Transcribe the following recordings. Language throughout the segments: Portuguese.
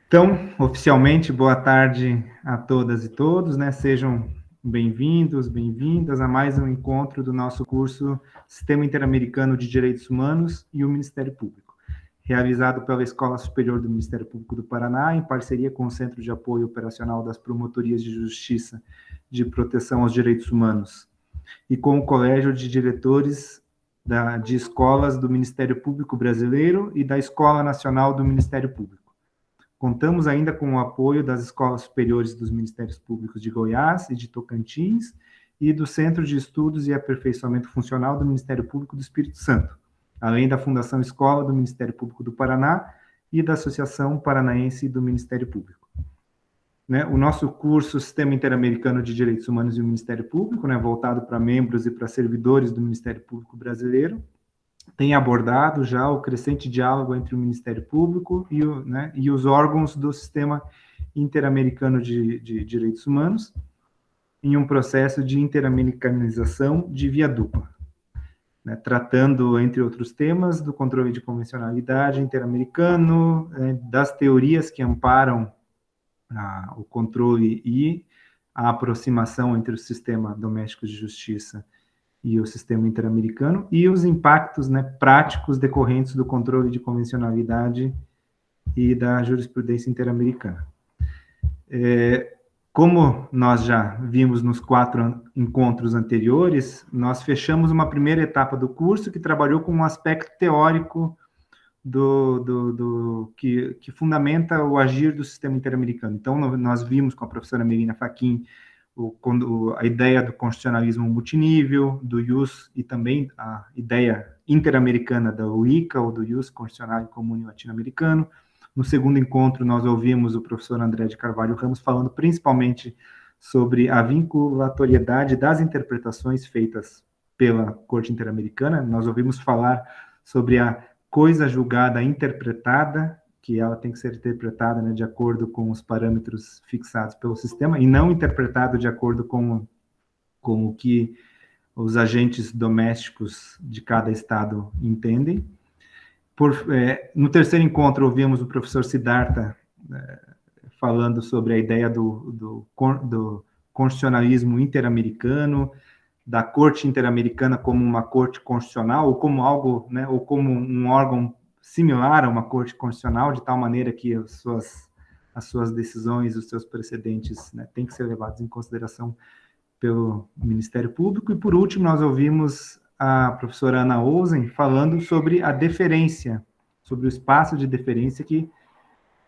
Então, oficialmente, boa tarde a todas e todos, né? Sejam bem-vindos, bem-vindas a mais um encontro do nosso curso Sistema Interamericano de Direitos Humanos e o Ministério Público, realizado pela Escola Superior do Ministério Público do Paraná, em parceria com o Centro de Apoio Operacional das Promotorias de Justiça de Proteção aos Direitos Humanos e com o Colégio de Diretores de Escolas do Ministério Público Brasileiro e da Escola Nacional do Ministério Público. Contamos ainda com o apoio das escolas superiores dos Ministérios Públicos de Goiás e de Tocantins e do Centro de Estudos e Aperfeiçoamento Funcional do Ministério Público do Espírito Santo, além da Fundação Escola do Ministério Público do Paraná e da Associação Paranaense do Ministério Público. O nosso curso Sistema Interamericano de Direitos Humanos e o Ministério Público, voltado para membros e para servidores do Ministério Público brasileiro, tem abordado já o crescente diálogo entre o Ministério Público e os órgãos do Sistema Interamericano de Direitos Humanos em um processo de interamericanização de via dupla, tratando, entre outros temas, do controle de convencionalidade interamericano, das teorias que amparam o controle e a aproximação entre o sistema doméstico de justiça e o sistema interamericano, e os impactos práticos decorrentes do controle de convencionalidade e da jurisprudência interamericana. Como nós já vimos nos 4 encontros anteriores, nós fechamos uma primeira etapa do curso que trabalhou com um aspecto teórico que fundamenta o agir do sistema interamericano. Então, nós vimos com a professora Melina Fachin a ideia do constitucionalismo multinível, do ius, e também a ideia interamericana da UICA, ou do ius constitucional comum latino-americano. No segundo encontro, nós ouvimos o professor André de Carvalho Ramos falando principalmente sobre a vinculatoriedade das interpretações feitas pela Corte Interamericana. Nós ouvimos falar sobre a coisa julgada interpretada, que ela tem que ser interpretada de acordo com os parâmetros fixados pelo sistema, e não interpretada de acordo com o que os agentes domésticos de cada estado entendem. No terceiro encontro, ouvimos o professor Siddhartha falando sobre a ideia do constitucionalismo interamericano, da Corte Interamericana como uma corte constitucional, ou como algo, ou como um órgão similar a uma corte constitucional, de tal maneira que as suas decisões, os seus precedentes, têm que ser levados em consideração pelo Ministério Público. E, por último, nós ouvimos a professora Ana Ousen falando sobre a deferência, sobre o espaço de deferência que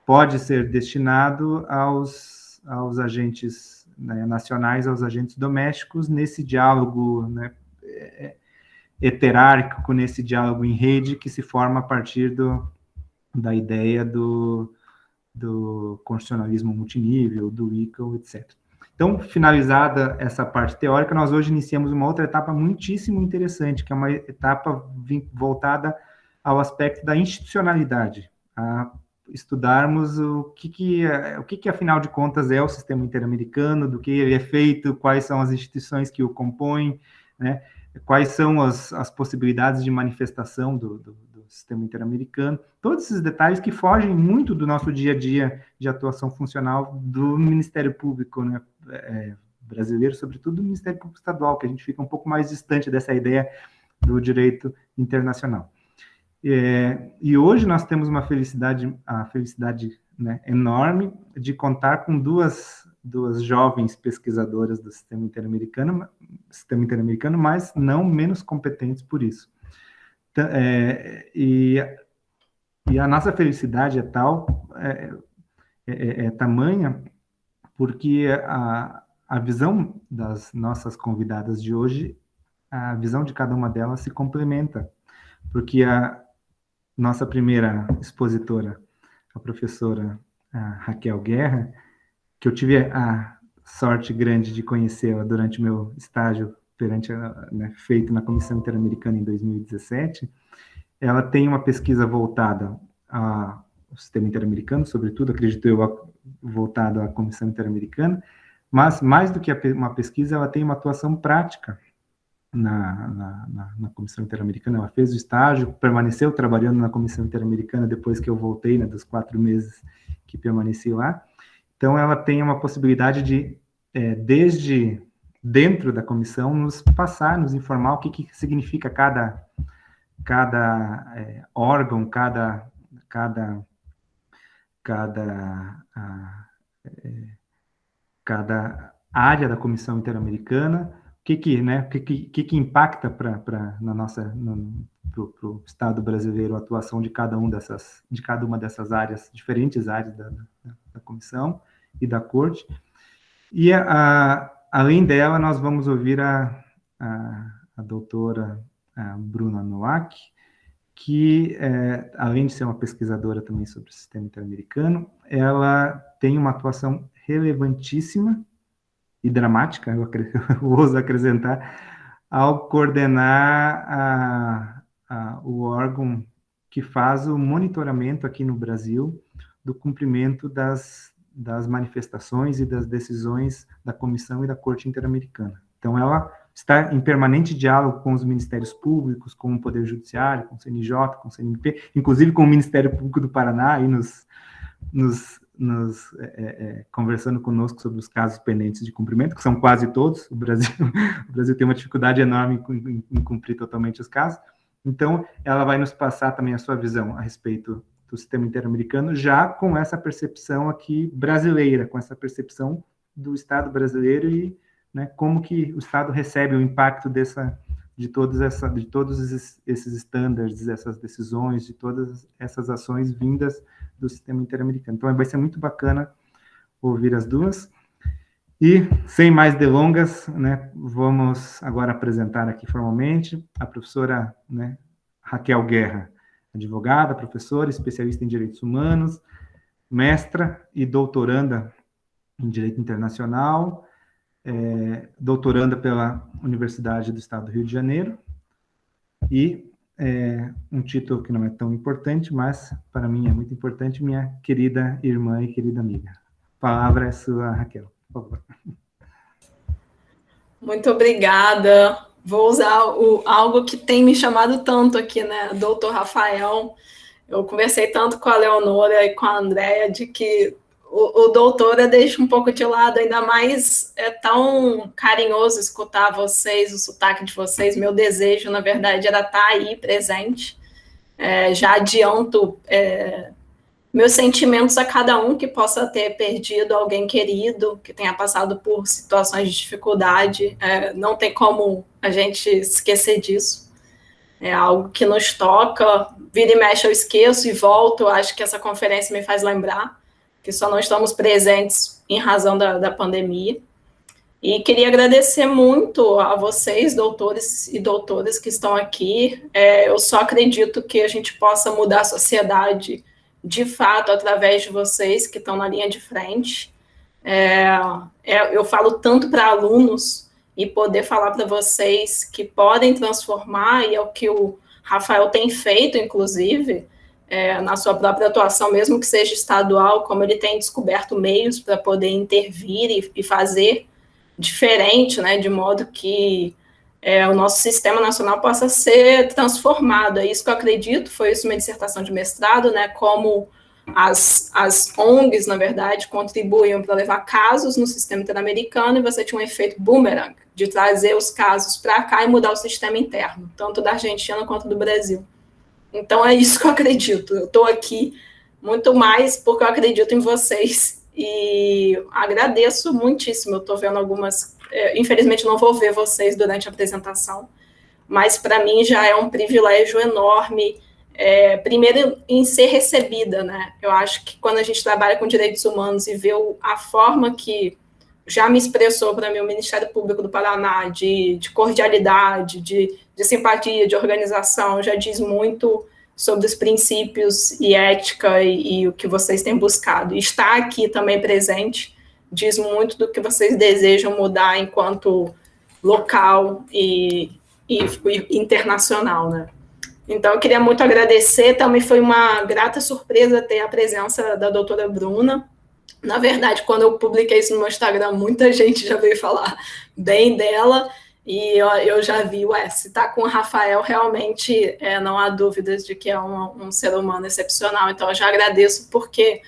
pode ser destinado aos agentes nacionais, aos agentes domésticos, nesse diálogo heterárquico, nesse diálogo em rede que se forma a partir da ideia do constitucionalismo multinível, do ICA, etc. Então, finalizada essa parte teórica, nós hoje iniciamos uma outra etapa muitíssimo interessante, que é uma etapa voltada ao aspecto da institucionalidade, a estudarmos o que afinal de contas é o sistema interamericano, do que ele é feito, quais são as instituições que o compõem, quais são as possibilidades de manifestação do sistema interamericano, todos esses detalhes que fogem muito do nosso dia a dia de atuação funcional do Ministério Público brasileiro, sobretudo do Ministério Público Estadual, que a gente fica um pouco mais distante dessa ideia do direito internacional. E hoje nós temos a felicidade enorme de contar com duas jovens pesquisadoras do sistema interamericano, mas não menos competentes por isso. E a nossa felicidade é tamanha, porque a visão das nossas convidadas de hoje, a visão de cada uma delas se complementa, porque a nossa primeira expositora, a professora Raquel Guerra, que eu tive a sorte grande de conhecê-la durante o meu estágio feito na Comissão Interamericana em 2017, ela tem uma pesquisa voltada ao sistema interamericano, sobretudo, acredito eu, voltada à Comissão Interamericana, mas mais do que uma pesquisa, ela tem uma atuação prática na Comissão Interamericana. Ela fez o estágio, permaneceu trabalhando na Comissão Interamericana depois que eu voltei, dos 4 meses que permaneci lá. Então, ela tem uma possibilidade de, desde dentro da comissão, nos passar, nos informar o que significa cada órgão, cada área da Comissão Interamericana, o que impacta para o Estado brasileiro a atuação de cada uma dessas áreas, diferentes áreas da comissão e da corte. E além dela, nós vamos ouvir a doutora Bruna Nowak, que, além de ser uma pesquisadora também sobre o sistema interamericano, ela tem uma atuação relevantíssima e dramática, eu ouso acrescentar, ao coordenar o órgão que faz o monitoramento aqui no Brasil do cumprimento das manifestações e das decisões da Comissão e da Corte Interamericana. Então, ela está em permanente diálogo com os ministérios públicos, com o Poder Judiciário, com o CNJ, com o CNMP, inclusive com o Ministério Público do Paraná, aí conversando conosco sobre os casos pendentes de cumprimento, que são quase todos. O Brasil tem uma dificuldade enorme em cumprir totalmente os casos. Então, ela vai nos passar também a sua visão a respeito do sistema interamericano, já com essa percepção aqui brasileira, com essa percepção do Estado brasileiro e, né, como que o Estado recebe o impacto de todos esses standards, essas decisões, de todas essas ações vindas do sistema interamericano. Então, vai ser muito bacana ouvir as duas. E, sem mais delongas, né, vamos agora apresentar aqui formalmente a professora, né, Raquel Guerra, advogada, professora, especialista em direitos humanos, mestra e doutoranda em direito internacional, doutoranda pela Universidade do Estado do Rio de Janeiro, e um título que não é tão importante, mas para mim é muito importante, minha querida irmã e querida amiga. A palavra é sua, Raquel, por favor. Muito obrigada. Vou usar algo que tem me chamado tanto aqui, né, doutor Rafael. Eu conversei tanto com a Leonora e com a Andréa de que o doutora deixa um pouco de lado, ainda mais é tão carinhoso escutar vocês, o sotaque de vocês. Meu desejo, na verdade, era estar aí presente. Já adianto meus sentimentos a cada um que possa ter perdido alguém querido, que tenha passado por situações de dificuldade. Não tem como a gente esquecer disso. É algo que nos toca. Vira e mexe eu esqueço e volto. Acho que essa conferência me faz lembrar que só não estamos presentes em razão da pandemia. E queria agradecer muito a vocês, doutores e doutoras que estão aqui. Eu só acredito que a gente possa mudar a sociedade de fato através de vocês que estão na linha de frente. Eu falo tanto para alunos e poder falar para vocês que podem transformar, e é o que o Rafael tem feito, inclusive, na sua própria atuação, mesmo que seja estadual, como ele tem descoberto meios para poder intervir e fazer diferente, né, de modo que o nosso sistema nacional possa ser transformado. É isso que eu acredito, foi isso minha dissertação de mestrado, né, como as ONGs, na verdade, contribuíam para levar casos no sistema interamericano e você tinha um efeito boomerang, de trazer os casos para cá e mudar o sistema interno, tanto da Argentina quanto do Brasil. Então, é isso que eu acredito. Eu estou aqui muito mais porque eu acredito em vocês e agradeço muitíssimo. Eu estou vendo algumas... infelizmente, não vou ver vocês durante a apresentação, mas para mim já é um privilégio enorme, primeiro, em ser recebida, né? Eu acho que quando a gente trabalha com direitos humanos e vê a forma que já me expressou para mim o Ministério Público do Paraná de cordialidade, de simpatia, de organização, já diz muito sobre os princípios e ética e o que vocês têm buscado. E estar aqui também presente diz muito do que vocês desejam mudar enquanto local e internacional, né? Então, eu queria muito agradecer, também foi uma grata surpresa ter a presença da doutora Bruna. Na verdade, quando eu publiquei isso no meu Instagram, muita gente já veio falar bem dela, e eu já vi, se está com o Rafael, realmente não há dúvidas de que é um ser humano excepcional. Então, eu já agradeço, porque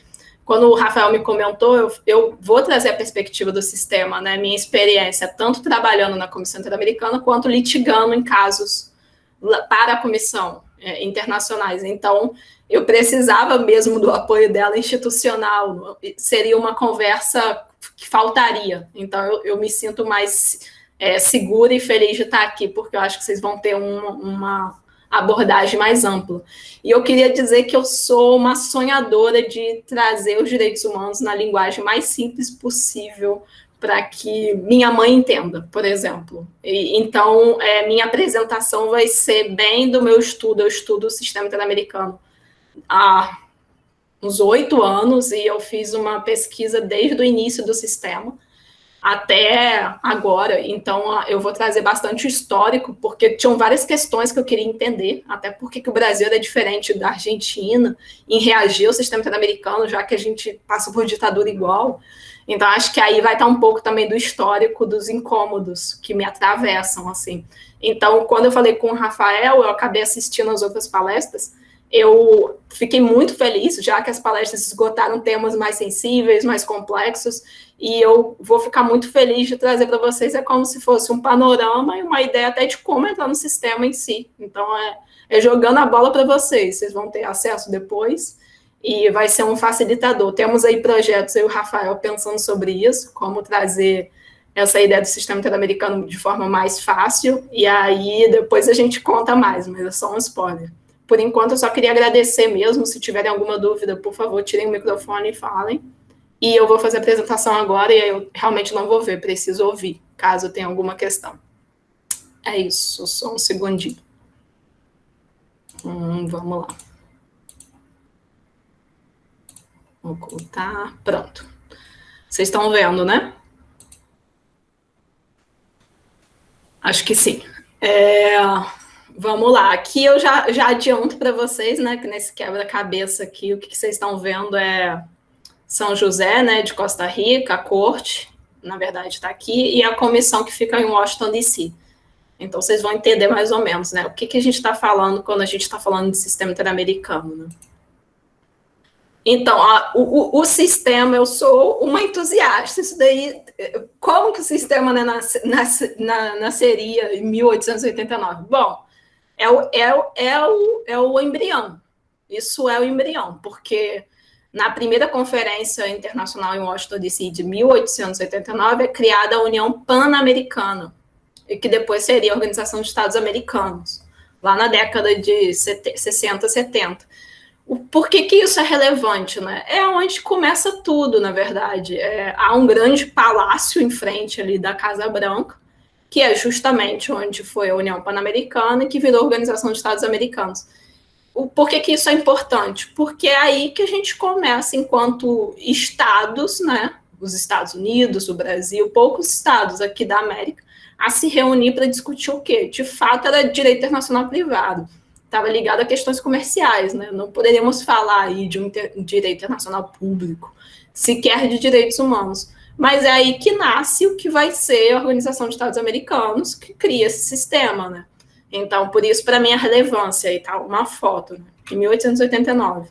quando o Rafael me comentou, eu vou trazer a perspectiva do sistema, né? Minha experiência, tanto trabalhando na Comissão Interamericana, quanto litigando em casos para a Comissão internacionais. Então, eu precisava mesmo do apoio dela institucional, seria uma conversa que faltaria. Então, eu me sinto mais segura e feliz de estar aqui, porque eu acho que vocês vão ter uma abordagem mais ampla. E eu queria dizer que eu sou uma sonhadora de trazer os direitos humanos na linguagem mais simples possível para que minha mãe entenda, por exemplo. Então, minha apresentação vai ser bem do meu estudo. Eu estudo o sistema interamericano há uns 8 anos e eu fiz uma pesquisa desde o início do sistema até agora, então eu vou trazer bastante histórico, porque tinham várias questões que eu queria entender, até porque o Brasil era diferente da Argentina em reagir ao sistema interamericano, já que a gente passa por ditadura igual. Então, acho que aí vai estar um pouco também do histórico dos incômodos que me atravessam, assim. Então, quando eu falei com o Rafael, eu acabei assistindo as outras palestras, eu fiquei muito feliz, já que as palestras esgotaram temas mais sensíveis, mais complexos, e eu vou ficar muito feliz de trazer para vocês, é como se fosse um panorama e uma ideia até de como entrar no sistema em si. Então, jogando a bola para vocês vão ter acesso depois, e vai ser um facilitador. Temos aí projetos, eu e o Rafael pensando sobre isso, como trazer essa ideia do sistema interamericano de forma mais fácil, e aí depois a gente conta mais, mas é só um spoiler. Por enquanto, eu só queria agradecer mesmo. Se tiverem alguma dúvida, por favor, tirem o microfone e falem. E eu vou fazer a apresentação agora, e aí eu realmente não vou ver, preciso ouvir, caso tenha alguma questão. É isso, só um segundinho. Vamos lá. Vou ocultar. Pronto. Vocês estão vendo, né? Acho que sim. Vamos lá. Aqui eu já adianto para vocês, né, que nesse quebra-cabeça aqui, o que vocês estão vendo é São José, né, de Costa Rica, a corte, na verdade, está aqui, e a comissão que fica em Washington, D.C. Então, vocês vão entender mais ou menos, né, o que a gente está falando quando a gente está falando de sistema interamericano, né? Então, o sistema, eu sou uma entusiasta. Isso daí, como que o sistema, né, nasceria em 1889? Bom, é o embrião. Isso é o embrião, porque na primeira Conferência Internacional em Washington, D.C., de 1889, é criada a União Pan-Americana, e que depois seria a Organização dos Estados Americanos, lá na década de 60, 70. Por que isso é relevante, né? É onde começa tudo, na verdade. Há um grande palácio em frente ali da Casa Branca, que é justamente onde foi a União Pan-Americana e que virou a Organização dos Estados Americanos. Por que isso é importante? Porque é aí que a gente começa, enquanto estados, né? Os Estados Unidos, o Brasil, poucos estados aqui da América, a se reunir para discutir o quê? De fato, era direito internacional privado. Estava ligado a questões comerciais, né? Não poderíamos falar aí de um direito internacional público, sequer de direitos humanos. Mas é aí que nasce o que vai ser a Organização de Estados Americanos, que cria esse sistema, né? Então, por isso, para mim, a relevância, aí tá uma foto, né, de 1889.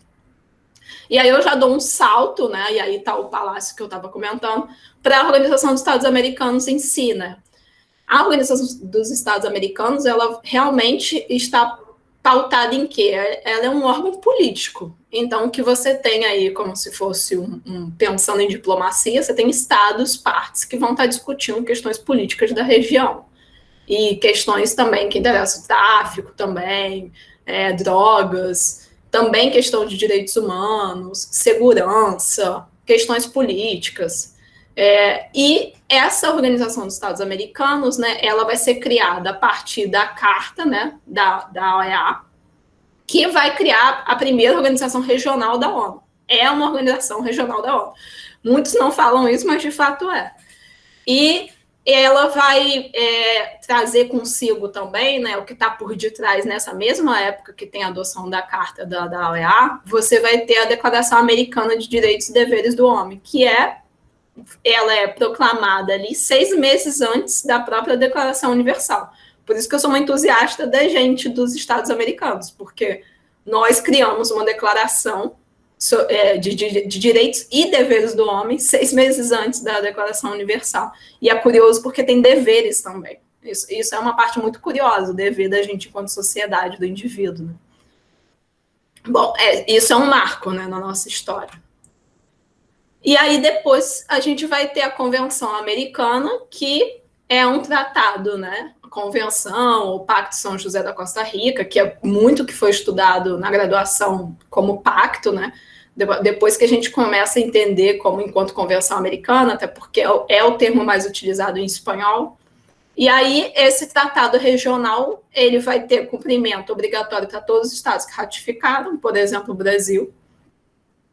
E aí eu já dou um salto, né? E aí está o palácio que eu estava comentando, para a Organização dos Estados Americanos em si, né? A Organização dos Estados Americanos, ela realmente está pautada em quê? Ela é um órgão político. Então, o que você tem aí, como se fosse pensando em diplomacia, você tem estados, partes, que vão estar discutindo questões políticas da região. E questões também que interessam o tráfico também, drogas, também questão de direitos humanos, segurança, questões políticas. E essa Organização dos Estados Americanos, né, ela vai ser criada a partir da carta, né, da OEA, que vai criar a primeira organização regional da ONU. É uma organização regional da ONU. Muitos não falam isso, mas de fato é. E ela vai trazer consigo também, né, o que está por detrás nessa mesma época que tem a adoção da carta da OEA, você vai ter a Declaração Americana de Direitos e Deveres do Homem, que ela é proclamada ali 6 meses antes da própria Declaração Universal. Por isso que eu sou uma entusiasta da gente dos Estados Americanos, porque nós criamos uma declaração de direitos e deveres do homem 6 meses antes da Declaração Universal. E é curioso porque tem deveres também. Isso é uma parte muito curiosa, o dever da gente enquanto sociedade, do indivíduo. Né? Bom, isso é um marco, né, na nossa história. E aí depois a gente vai ter a Convenção Americana, que é um tratado, né? A Convenção, o Pacto São José da Costa Rica, que é muito que foi estudado na graduação como pacto, né? Depois que a gente começa a entender como enquanto Convenção Americana, até porque é o termo mais utilizado em espanhol. E aí esse tratado regional, ele vai ter cumprimento obrigatório para todos os estados que ratificaram, por exemplo, o Brasil.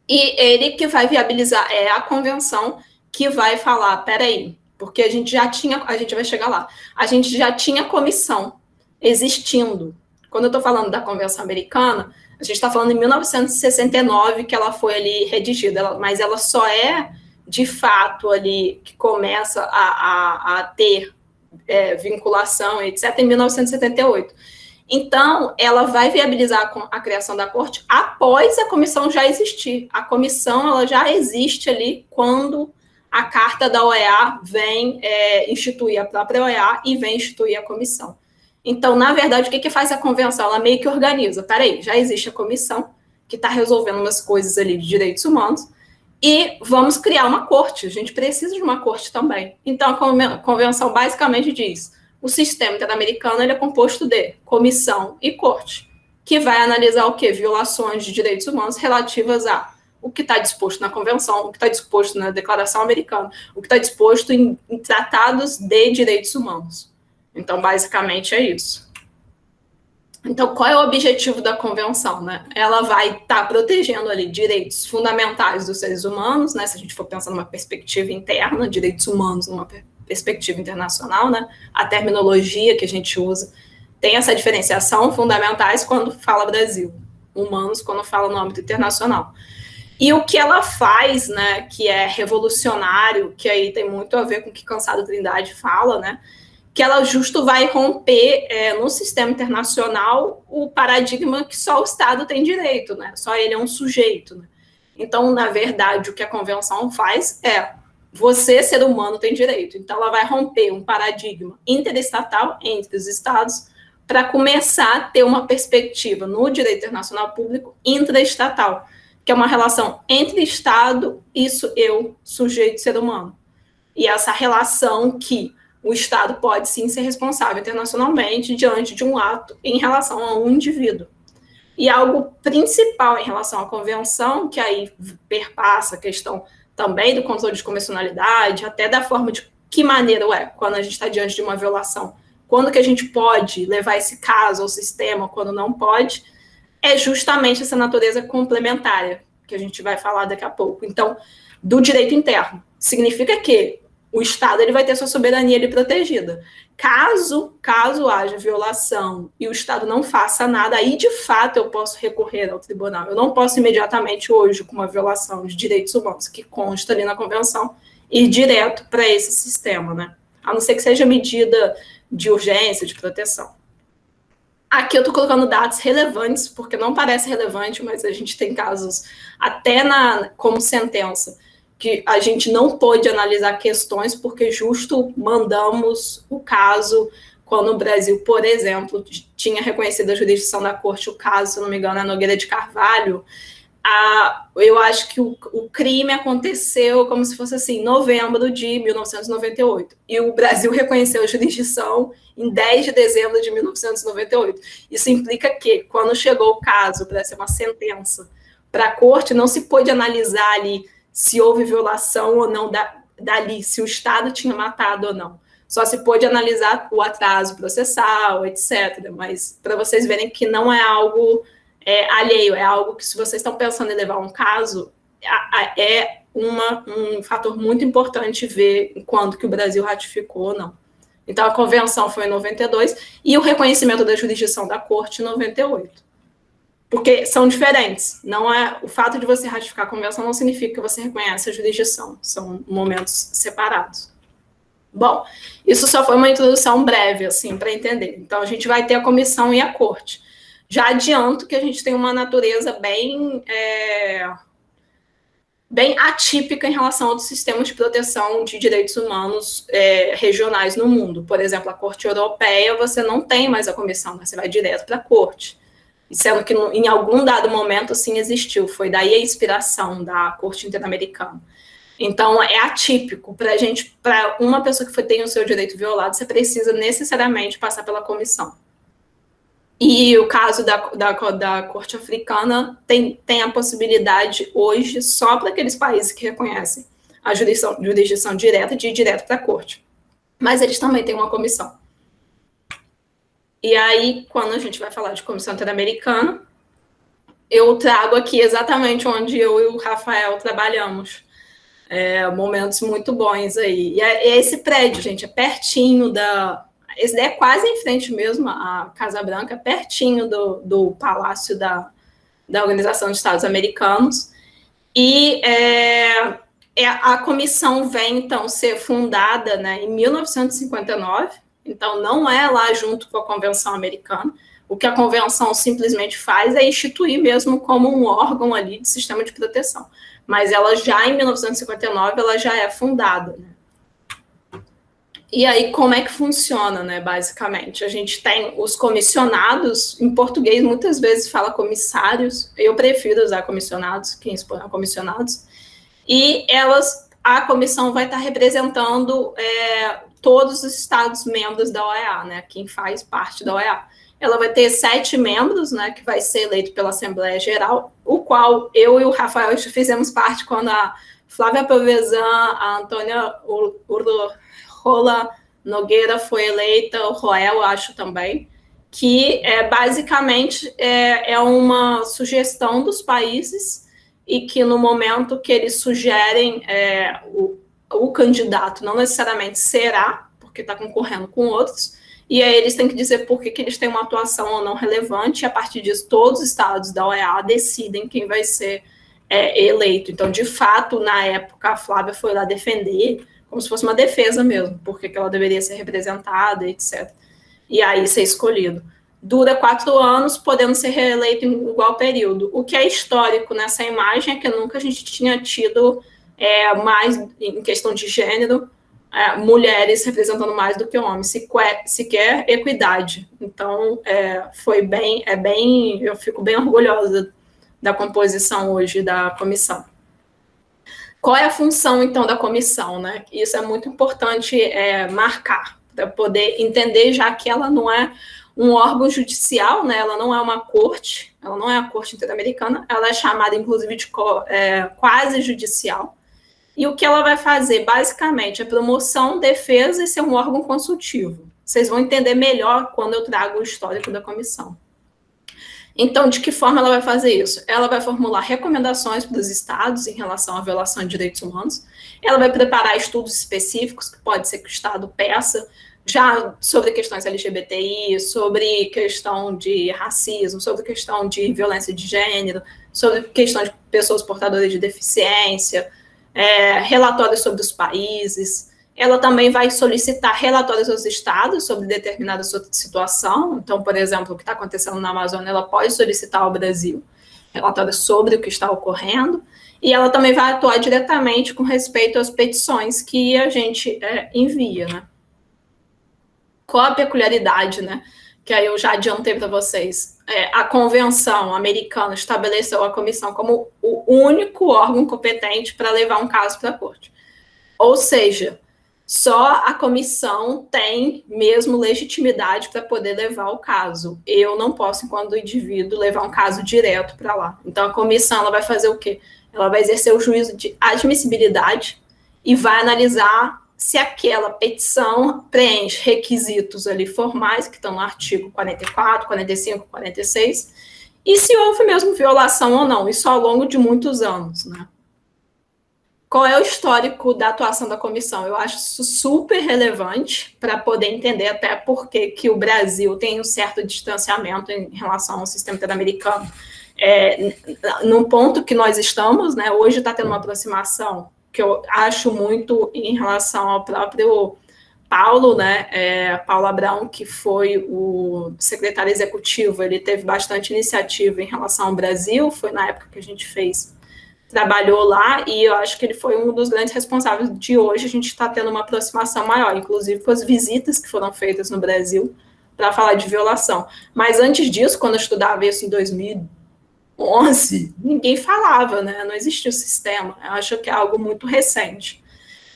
E ele que vai viabilizar, é a convenção que vai falar, peraí, porque a gente vai chegar lá, a gente já tinha comissão existindo. Quando eu estou falando da Convenção Americana, a gente está falando em 1969 que ela foi ali redigida, mas ela só é, de fato, ali, que começa a ter vinculação, etc., em 1978. Então, ela vai viabilizar a criação da corte após a comissão já existir. A comissão ela já existe ali quando a carta da OEA vem instituir a própria OEA e vem instituir a comissão. Então, na verdade, o que faz a convenção? Ela meio que organiza. Peraí, já existe a comissão que está resolvendo umas coisas ali de direitos humanos e vamos criar uma corte. A gente precisa de uma corte também. Então, a convenção basicamente diz: o sistema interamericano ele é composto de comissão e corte, que vai analisar o quê? Violações de direitos humanos relativas a o que está disposto na Convenção, o que está disposto na Declaração Americana, o que está disposto em tratados de direitos humanos. Então, basicamente, é isso. Então, qual é o objetivo da Convenção? Né? Ela vai estar protegendo ali direitos fundamentais dos seres humanos, né? Se a gente for pensar numa perspectiva interna, direitos humanos numa perspectiva internacional, né? A terminologia que a gente usa tem essa diferenciação, fundamentais quando fala Brasil, humanos quando fala no âmbito internacional. E o que ela faz, né, que é revolucionário, que aí tem muito a ver com o que Cansado Trindade fala, né, que ela justo vai romper no sistema internacional o paradigma que só o Estado tem direito, né, só ele é um sujeito. Né? Então, na verdade, o que a Convenção faz é você, ser humano, tem direito. Então, ela vai romper um paradigma interestatal entre os Estados para começar a ter uma perspectiva no direito internacional público intraestatal, que é uma relação entre Estado e eu, sujeito, ser humano. E essa relação que o Estado pode, sim, ser responsável internacionalmente diante de um ato em relação a um indivíduo. E algo principal em relação à Convenção, que aí perpassa a questão também do controle de convencionalidade, até da forma de que maneira quando a gente está diante de uma violação, quando que a gente pode levar esse caso ao sistema, quando não pode, é justamente essa natureza complementária, que a gente vai falar daqui a pouco. Então, do direito interno, significa que o Estado ele vai ter sua soberania ali protegida. Caso haja violação e o Estado não faça nada, aí, de fato, eu posso recorrer ao tribunal. Eu não posso imediatamente hoje, com uma violação de direitos humanos, que consta ali na Convenção, ir direto para esse sistema, né? A não ser que seja medida de urgência, de proteção. Aqui eu estou colocando dados relevantes, porque não parece relevante, mas a gente tem casos, até como sentença, que a gente não pôde analisar questões, porque justo mandamos o caso quando o Brasil, por exemplo, tinha reconhecido a jurisdição da corte, o caso, se não me engano, é Nogueira de Carvalho. Eu acho que o crime aconteceu como se fosse assim, novembro de 1998. E o Brasil reconheceu a jurisdição em 10 de dezembro de 1998. Isso implica que, quando chegou o caso para ser uma sentença para a corte, não se pôde analisar ali se houve violação ou não dali, se o Estado tinha matado ou não. Só se pôde analisar o atraso processal, etc. Mas para vocês verem que não é algo alheio, é algo que, se vocês estão pensando em levar um caso, é um fator muito importante ver quando que o Brasil ratificou ou não. Então, a convenção foi em 92 e o reconhecimento da jurisdição da corte em 98. Porque são diferentes. Não é, o fato de você ratificar a convenção não significa que você reconhece a jurisdição. São momentos separados. Bom, isso só foi uma introdução breve, assim, para entender. Então, a gente vai ter a comissão e a corte. Já adianto que a gente tem uma natureza bem bem atípica em relação a outros sistemas de proteção de direitos humanos regionais no mundo. Por exemplo, a Corte Europeia, você não tem mais a comissão, você vai direto para a Corte. Sendo que em algum dado momento, sim, existiu. Foi daí a inspiração da Corte Interamericana. Então, é atípico. Para uma pessoa que tem o seu direito violado, você precisa necessariamente passar pela comissão. E o caso da Corte Africana tem a possibilidade hoje só para aqueles países que reconhecem a jurisdição direta de ir direto para a Corte. Mas eles também têm uma comissão. E aí, quando a gente vai falar de Comissão Interamericana, eu trago aqui exatamente onde eu e o Rafael trabalhamos. Momentos muito bons aí. E esse prédio, gente, é pertinho esse daí é quase em frente mesmo, a Casa Branca, pertinho do Palácio da Organização de Estados Americanos. E a comissão vem, então, ser fundada, né, em 1959, então não é lá junto com a Convenção Americana. O que a Convenção simplesmente faz é instituir mesmo como um órgão ali de sistema de proteção. Mas ela já, em 1959, ela já é fundada, né? E aí, como é que funciona, né, basicamente? A gente tem os comissionados, em português muitas vezes fala comissários, eu prefiro usar comissionados, quem expõe a comissionados, e a comissão vai estar representando todos os estados membros da OEA, né, quem faz parte da OEA. Ela vai ter 7 membros, né, que vai ser eleito pela Assembleia Geral, o qual eu e o Rafael fizemos parte quando a Flávia Piovesan, a Antônia Rola Nogueira foi eleita, o Roel, acho também, que basicamente é uma sugestão dos países e que no momento que eles sugerem o candidato não necessariamente será, porque está concorrendo com outros, e aí eles têm que dizer por que eles têm uma atuação ou não relevante, e a partir disso todos os estados da OEA decidem quem vai ser eleito. Então, de fato, na época, a Flávia foi lá defender, como se fosse uma defesa mesmo, porque ela deveria ser representada, etc. E aí ser escolhido. Dura 4 anos, podendo ser reeleito em igual período. O que é histórico nessa imagem é que nunca a gente tinha tido mais, em questão de gênero, mulheres representando mais do que homens, sequer equidade. Então, eu fico bem orgulhosa da composição hoje da comissão. Qual é a função, então, da comissão, né? Isso é muito importante marcar, para poder entender, já que ela não é um órgão judicial, né? Ela não é uma corte, ela não é a Corte Interamericana, ela é chamada, inclusive, de quase judicial. E o que ela vai fazer, basicamente, é promoção, defesa e ser um órgão consultivo. Vocês vão entender melhor quando eu trago o histórico da comissão. Então, de que forma ela vai fazer isso? Ela vai formular recomendações para os estados em relação à violação de direitos humanos, ela vai preparar estudos específicos, que pode ser que o estado peça, já sobre questões LGBTI, sobre questão de racismo, sobre questão de violência de gênero, sobre questão de pessoas portadoras de deficiência, relatórios sobre os países. Ela também vai solicitar relatórios aos estados sobre determinada situação. Então, por exemplo, o que está acontecendo na Amazônia, ela pode solicitar ao Brasil relatórios sobre o que está ocorrendo. E ela também vai atuar diretamente com respeito às petições que a gente envia, né? Qual a peculiaridade, né? Que aí eu já adiantei para vocês. A Convenção Americana estabeleceu a comissão como o único órgão competente para levar um caso para a corte. Ou seja, só a comissão tem mesmo legitimidade para poder levar o caso. Eu não posso, enquanto indivíduo, levar um caso direto para lá. Então, a comissão ela vai fazer o quê? Ela vai exercer o juízo de admissibilidade e vai analisar se aquela petição preenche requisitos ali formais, que estão no artigo 44, 45, 46, e se houve mesmo violação ou não, isso ao longo de muitos anos, né? Qual é o histórico da atuação da comissão? Eu acho isso super relevante para poder entender até por que o Brasil tem um certo distanciamento em relação ao sistema interamericano. Num ponto que nós estamos, né, hoje está tendo uma aproximação que eu acho muito em relação ao próprio Paulo, né, Paulo Abrão, que foi o secretário executivo, ele teve bastante iniciativa em relação ao Brasil, foi na época que a gente fez trabalhou lá, e eu acho que ele foi um dos grandes responsáveis de hoje a gente está tendo uma aproximação maior, inclusive com as visitas que foram feitas no Brasil para falar de violação. Mas antes disso, quando eu estudava isso em 2011, ninguém falava, né? Não existia o sistema. Eu acho que é algo muito recente.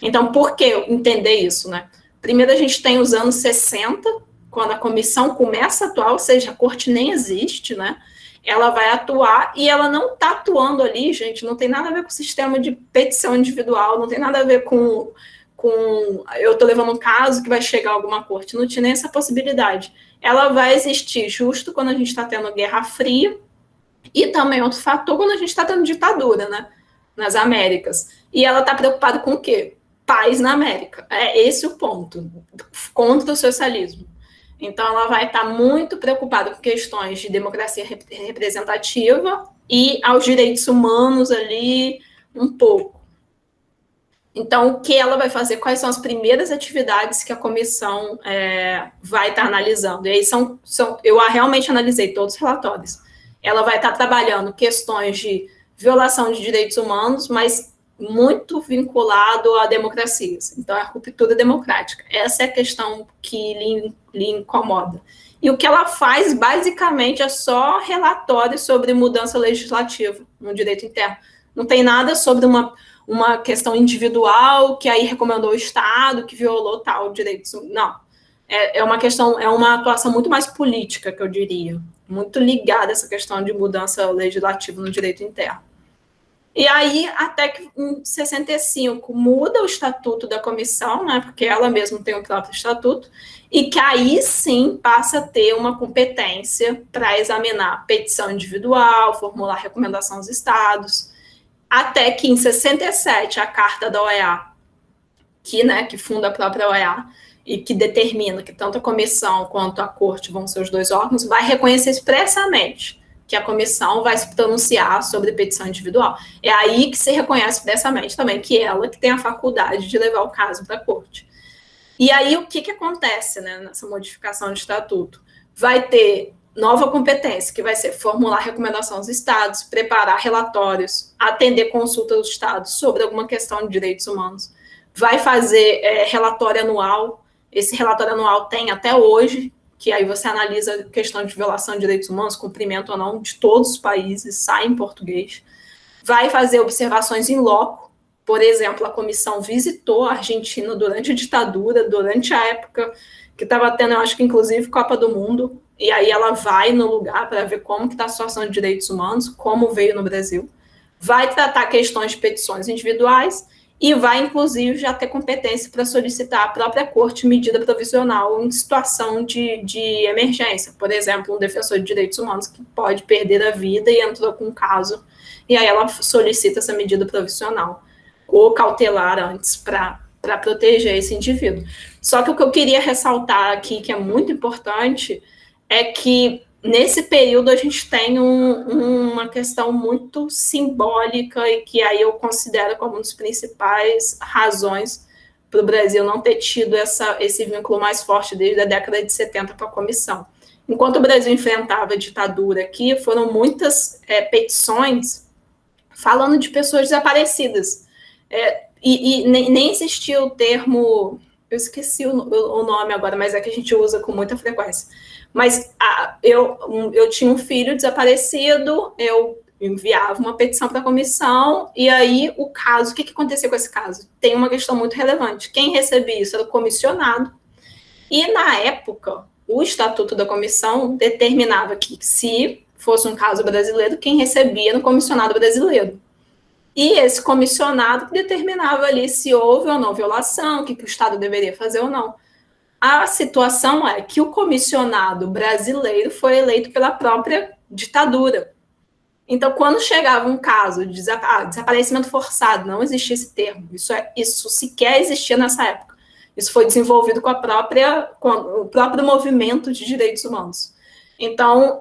Então, por que entender isso, né? Primeiro, a gente tem os anos 60, quando a comissão começa a atuar, ou seja, a corte nem existe, né? Ela vai atuar e ela não está atuando ali, gente, não tem nada a ver com o sistema de petição individual, não tem nada a ver com eu estou levando um caso que vai chegar a alguma corte, não tinha nem essa possibilidade. Ela vai existir justo quando a gente está tendo Guerra Fria e também outro fator quando a gente está tendo ditadura, né, nas Américas. E ela está preocupada com o quê? Paz na América. É esse o ponto, contra o socialismo. Então, ela vai estar muito preocupada com questões de democracia representativa e aos direitos humanos ali, um pouco. Então, o que ela vai fazer? Quais são as primeiras atividades que a comissão vai estar analisando? E aí eu realmente analisei todos os relatórios. Ela vai estar trabalhando questões de violação de direitos humanos, mas muito vinculado a democracias. Então, a ruptura democrática. Essa é a questão que lhe incomoda. E o que ela faz, basicamente, é só relatórios sobre mudança legislativa no direito interno. Não tem nada sobre uma questão individual que aí recomendou o Estado, que violou tal direito. Não. É uma questão, é uma atuação muito mais política, que eu diria. Muito ligada a essa questão de mudança legislativa no direito interno. E aí, até que em 65, muda o estatuto da comissão, né, porque ela mesma tem o próprio estatuto, e que aí sim passa a ter uma competência para examinar petição individual, formular recomendação aos estados, até que em 67, a Carta da OEA, que funda a própria OEA, e que determina que tanto a comissão quanto a corte vão ser os dois órgãos, vai reconhecer expressamente que a comissão vai se pronunciar sobre petição individual. É aí que se reconhece expressamente também que ela que tem a faculdade de levar o caso para a corte. E aí o que acontece, né, nessa modificação de estatuto? Vai ter nova competência, que vai ser formular recomendação aos estados, preparar relatórios, atender consulta dos estados sobre alguma questão de direitos humanos, vai fazer relatório anual. Esse relatório anual tem até hoje, que aí você analisa a questão de violação de direitos humanos, cumprimento ou não, de todos os países, sai em português. Vai fazer observações in loco. Por exemplo, a comissão visitou a Argentina durante a ditadura, durante a época que estava tendo, eu acho que inclusive, Copa do Mundo, e aí ela vai no lugar para ver como que está a situação de direitos humanos, como veio no Brasil. Vai tratar questões de petições individuais, e vai, inclusive, já ter competência para solicitar à própria corte medida provisional em situação de emergência. Por exemplo, um defensor de direitos humanos que pode perder a vida e entrou com um caso, e aí ela solicita essa medida provisional, ou cautelar antes, para proteger esse indivíduo. Só que o que eu queria ressaltar aqui, que é muito importante, é que nesse período a gente tem uma questão muito simbólica e que aí eu considero como uma das principais razões para o Brasil não ter tido esse vínculo mais forte desde a década de 70 com a comissão. Enquanto o Brasil enfrentava a ditadura aqui, foram muitas petições falando de pessoas desaparecidas. E nem existia o termo, eu esqueci o nome agora, mas é que a gente usa com muita frequência. Mas eu tinha um filho desaparecido, eu enviava uma petição para a comissão, e aí o caso, o que aconteceu com esse caso? Tem uma questão muito relevante. Quem recebia isso era o comissionado, e na época, o estatuto da comissão determinava que se fosse um caso brasileiro, quem recebia era o comissionado brasileiro. E esse comissionado determinava ali se houve ou não violação, o que o Estado deveria fazer ou não. A situação é que o comissionado brasileiro foi eleito pela própria ditadura. Então, quando chegava um caso de desaparecimento forçado, não existia esse termo, isso sequer existia nessa época. Isso foi desenvolvido com o próprio movimento de direitos humanos. Então,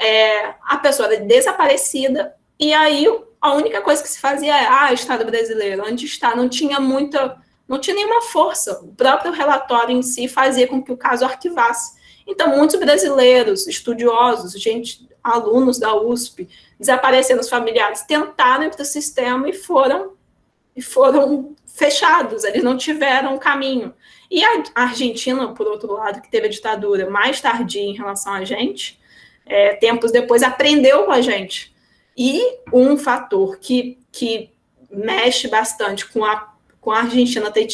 a pessoa era desaparecida, e aí a única coisa que se fazia Estado brasileiro, onde está, não tinha nenhuma força. O próprio relatório em si fazia com que o caso arquivasse. Então, muitos brasileiros, estudiosos, alunos da USP, desapareceram os familiares, tentaram ir para o sistema e foram fechados, eles não tiveram caminho. E a Argentina, por outro lado, que teve a ditadura mais tardia em relação a gente, tempos depois aprendeu com a gente. E um fator que mexe bastante com a Argentina ter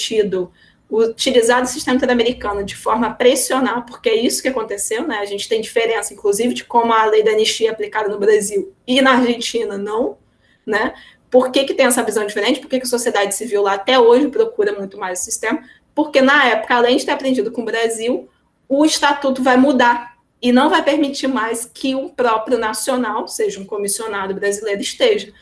utilizado o sistema interamericano de forma a pressionar, porque é isso que aconteceu, né? A gente tem diferença, inclusive, de como a lei da anistia é aplicada no Brasil e na Argentina não, né? Por que tem essa visão diferente? Por que a sociedade civil lá até hoje procura muito mais o sistema? Porque na época, além de ter aprendido com o Brasil, o estatuto vai mudar e não vai permitir mais que um próprio nacional, seja um comissionado brasileiro, esteja.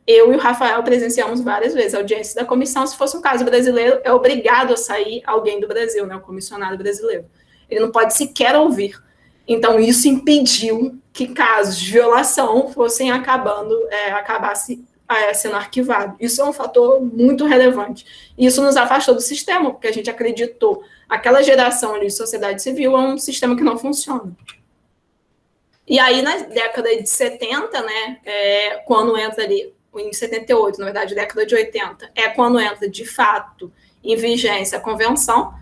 Eu e o Rafael presenciamos várias vezes a audiência da comissão. Se fosse um caso brasileiro, é obrigado a sair alguém do Brasil, né, o comissionado brasileiro. Ele não pode sequer ouvir. Então, isso impediu que casos de violação fossem acabasse sendo arquivado. Isso é um fator muito relevante. Isso nos afastou do sistema, porque a gente acreditou aquela geração de sociedade civil é um sistema que não funciona. E aí, na década de 70, né, quando entra ali, em 78, na verdade, década de 80, é quando entra, de fato, em vigência a convenção,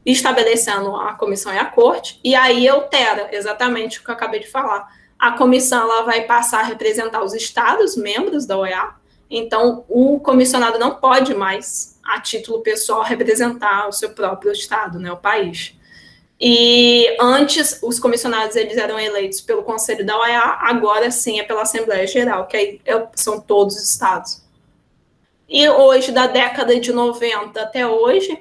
estabelecendo a comissão e a corte, e aí altera exatamente o que eu acabei de falar. A comissão ela vai passar a representar os estados, membros da OEA, então o comissionado não pode mais, a título pessoal, representar o seu próprio estado, né, o país. E antes, os comissionados eles eram eleitos pelo Conselho da OEA, agora sim é pela Assembleia Geral, que aí são todos os estados. E hoje, da década de 90 até hoje,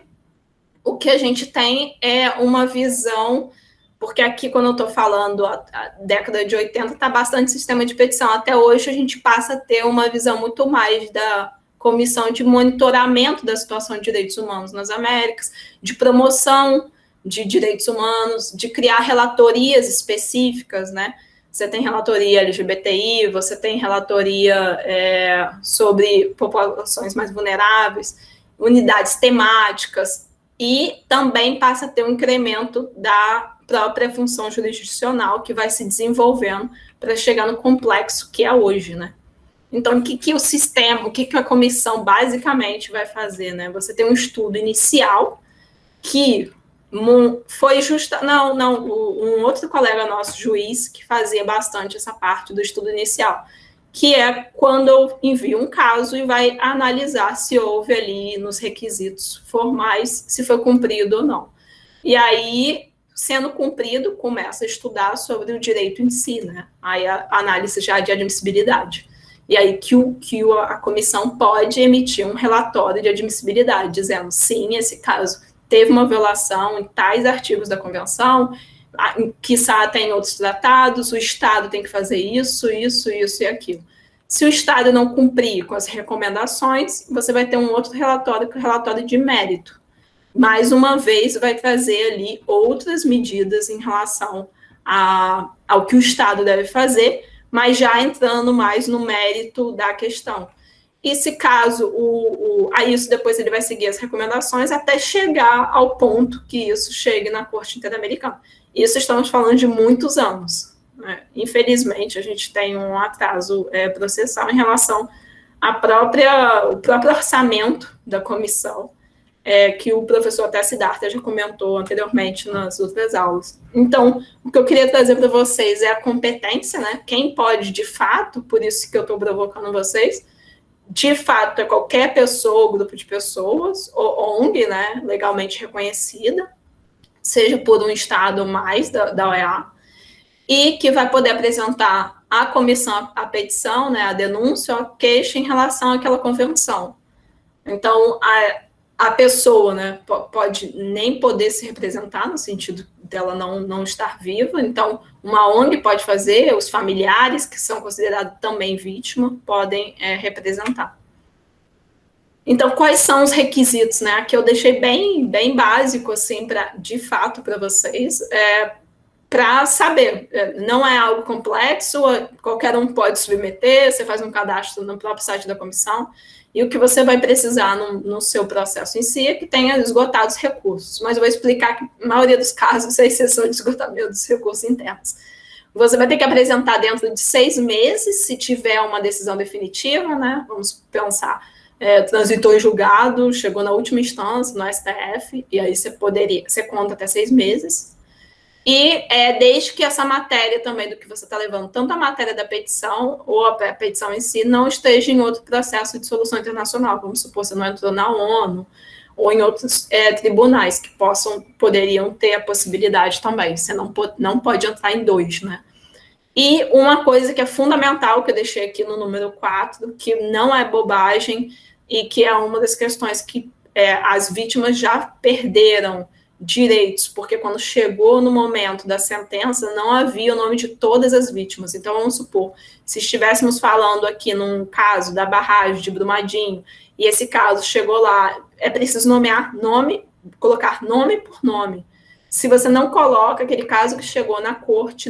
o que a gente tem é uma visão, porque aqui, quando eu estou falando a década de 80, está bastante sistema de petição. Até hoje, a gente passa a ter uma visão muito mais da Comissão de Monitoramento da Situação de Direitos Humanos nas Américas, de promoção de direitos humanos, de criar relatorias específicas, né? Você tem relatoria LGBTI, você tem relatoria sobre populações mais vulneráveis, unidades temáticas, e também passa a ter um incremento da própria função jurisdicional que vai se desenvolvendo para chegar no complexo que é hoje, né? Então, o que o sistema, o que a comissão basicamente vai fazer, né? Você tem um estudo inicial que foi um outro colega nosso, juiz, que fazia bastante essa parte do estudo inicial, que é quando eu envio um caso e vai analisar se houve ali nos requisitos formais, se foi cumprido ou não. E aí, sendo cumprido, começa a estudar sobre o direito em si, né? Aí a análise já de admissibilidade. E aí que a comissão pode emitir um relatório de admissibilidade, dizendo, sim, esse caso teve uma violação em tais artigos da convenção, quiçá tem outros tratados, o Estado tem que fazer isso e aquilo. Se o Estado não cumprir com as recomendações, você vai ter um outro relatório, que é o relatório de mérito. Mais uma vez, vai trazer ali outras medidas em relação ao que o Estado deve fazer, mas já entrando mais no mérito da questão. E se caso aí isso depois ele vai seguir as recomendações até chegar ao ponto que isso chegue na Corte Interamericana. Isso estamos falando de muitos anos, né? Infelizmente, a gente tem um atraso processual em relação ao próprio orçamento da comissão, que o professor até Siddhartha já comentou anteriormente nas outras aulas. Então, o que eu queria trazer para vocês é a competência, né? Quem pode, de fato, por isso que eu estou provocando vocês, de fato, é qualquer pessoa ou grupo de pessoas, ou ONG, né, legalmente reconhecida, seja por um estado ou mais da OEA, e que vai poder apresentar à comissão a petição, né, a denúncia, a queixa em relação àquela convenção. Então, a pessoa, né, pode nem poder se representar, no sentido dela não estar viva, então uma ONG pode fazer, os familiares, que são considerados também vítima, podem representar. Então, quais são os requisitos, né? Aqui eu deixei bem básico, assim, de fato, para vocês. para saber. Não é algo complexo, qualquer um pode submeter, você faz um cadastro no próprio site da comissão, e o que você vai precisar no seu processo em si é que tenha esgotado os recursos. Mas eu vou explicar que, na maioria dos casos, é exceção de esgotamento dos recursos internos. Você vai ter que apresentar dentro de 6 meses, se tiver uma decisão definitiva, né? Vamos pensar, transitou em julgado, chegou na última instância, no STF, e aí você conta até 6 meses. E desde que essa matéria também do que você está levando, tanto a matéria da petição ou a petição em si, não esteja em outro processo de solução internacional. Vamos supor, você não entrou na ONU ou em outros tribunais que poderiam ter a possibilidade também. Você não pode entrar em 2, né? E uma coisa que é fundamental, que eu deixei aqui no número 4, que não é bobagem e que é uma das questões que as vítimas já perderam direitos, porque quando chegou no momento da sentença, não havia o nome de todas as vítimas. Então, vamos supor, se estivéssemos falando aqui num caso da barragem de Brumadinho, e esse caso chegou lá, é preciso nomear nome, colocar nome por nome. Se você não coloca aquele caso que chegou na corte,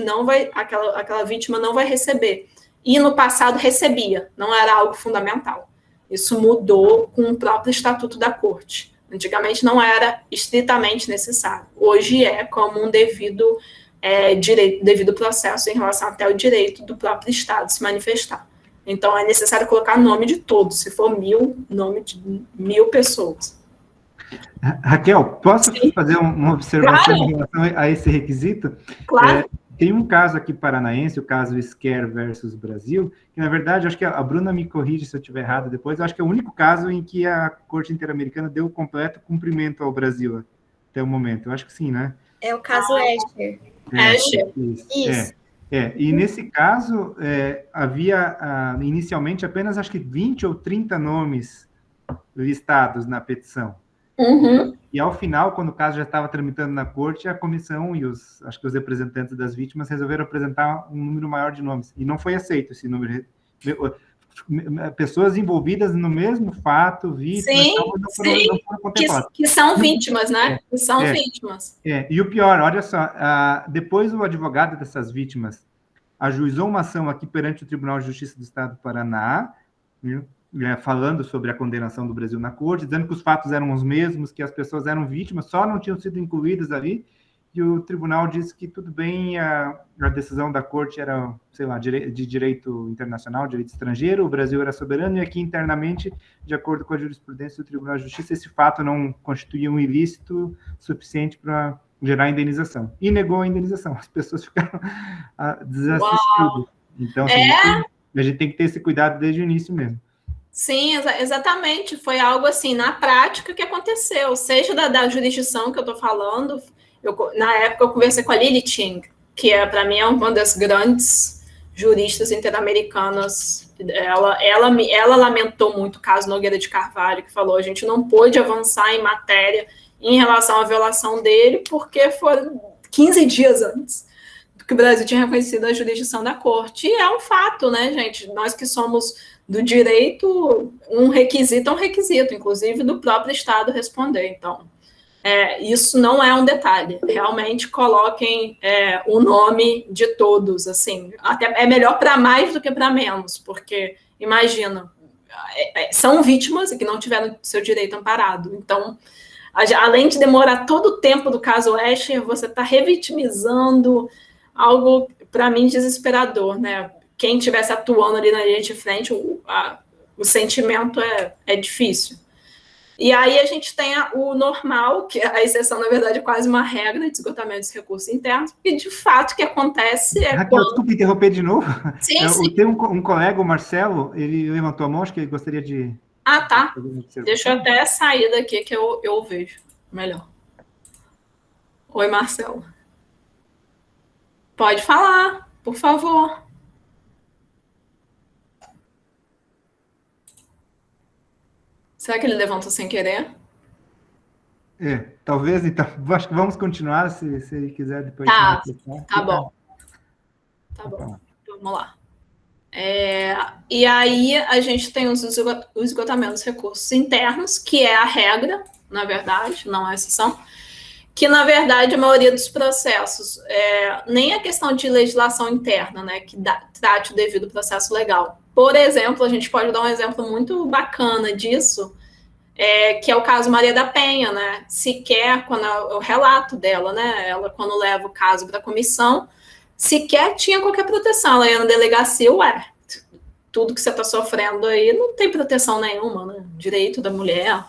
aquela vítima não vai receber. E no passado recebia, não era algo fundamental. Isso mudou com o próprio estatuto da corte. Antigamente não era estritamente necessário. Hoje é como um devido processo em relação até o direito do próprio Estado se manifestar. Então, é necessário colocar nome de todos. Se for 1000, nome de 1000 pessoas. Raquel, posso Sim. fazer uma observação Claro. em relação a esse requisito? Claro. Tem um caso aqui paranaense, o caso Scare versus Brasil, que, na verdade, acho que a Bruna me corrige se eu estiver errado depois, eu acho que é o único caso em que a Corte Interamericana deu completo cumprimento ao Brasil até o momento. Eu acho que sim, né? É o caso Escher. Escher. Isso. E nesse caso, havia inicialmente apenas, acho que 20 ou 30 nomes listados na petição. Uhum. E ao final, quando o caso já estava tramitando na corte, a comissão e acho que os representantes das vítimas resolveram apresentar um número maior de nomes. E não foi aceito esse número. Pessoas envolvidas no mesmo fato, vítimas, não foram contempladas. Que são vítimas, né? Que são vítimas. E o pior, olha só, depois o advogado dessas vítimas ajuizou uma ação aqui perante o Tribunal de Justiça do Estado do Paraná, falando sobre a condenação do Brasil na corte, dizendo que os fatos eram os mesmos, que as pessoas eram vítimas, só não tinham sido incluídas ali, e o tribunal disse que tudo bem, a decisão da corte era, sei lá, de direito internacional, direito estrangeiro, o Brasil era soberano, e aqui internamente, de acordo com a jurisprudência do Tribunal de Justiça, esse fato não constituía um ilícito suficiente para gerar indenização. E negou a indenização, as pessoas ficaram desassistidas. Então, assim, a gente tem que ter esse cuidado desde o início mesmo. Sim, exatamente. Foi algo assim, na prática, que aconteceu. Seja da jurisdição que eu estou falando, na época eu conversei com a Lili Ting, que para mim é uma das grandes juristas interamericanas. Ela lamentou muito o caso Nogueira de Carvalho, que falou: a gente não pôde avançar em matéria em relação à violação dele, porque foram 15 dias antes que o Brasil tinha reconhecido a jurisdição da corte. E é um fato, né, gente? Nós que somos do direito, um requisito é um requisito, inclusive do próprio Estado responder. Então, isso não é um detalhe. Realmente coloquem o nome de todos, assim. Até é melhor para mais do que para menos, porque, imagina, são vítimas que não tiveram seu direito amparado. Então, além de demorar todo o tempo do caso Escher, você está revitimizando algo, para mim, desesperador, né? Quem estivesse atuando ali na linha de frente, o sentimento é difícil. E aí a gente tem o normal, que a exceção, na verdade, é quase uma regra de esgotamento dos recursos internos, porque, de fato, o que acontece Raquel, desculpa interromper de novo. Sim. Tem um colega, o Marcelo, ele levantou a mão, acho que ele gostaria de... Ah, tá. Deixa eu até sair daqui, que eu vejo melhor. Oi, Marcelo. Pode falar, por favor. Será que ele levantou sem querer? Talvez, então. Acho que vamos continuar, se ele quiser depois. Tá bom. Tá bom. Vamos lá. E aí a gente tem o esgotamento dos recursos internos, que é a regra, na verdade, não é a exceção, que, na verdade, a maioria dos processos, nem a questão de legislação interna, né, que trate o devido processo legal. Por exemplo, a gente pode dar um exemplo muito bacana disso, que é o caso Maria da Penha, né, sequer, quando o relato dela, né, ela quando leva o caso para a comissão, sequer tinha qualquer proteção, ela ia na delegacia, tudo que você está sofrendo aí não tem proteção nenhuma, né, direito da mulher,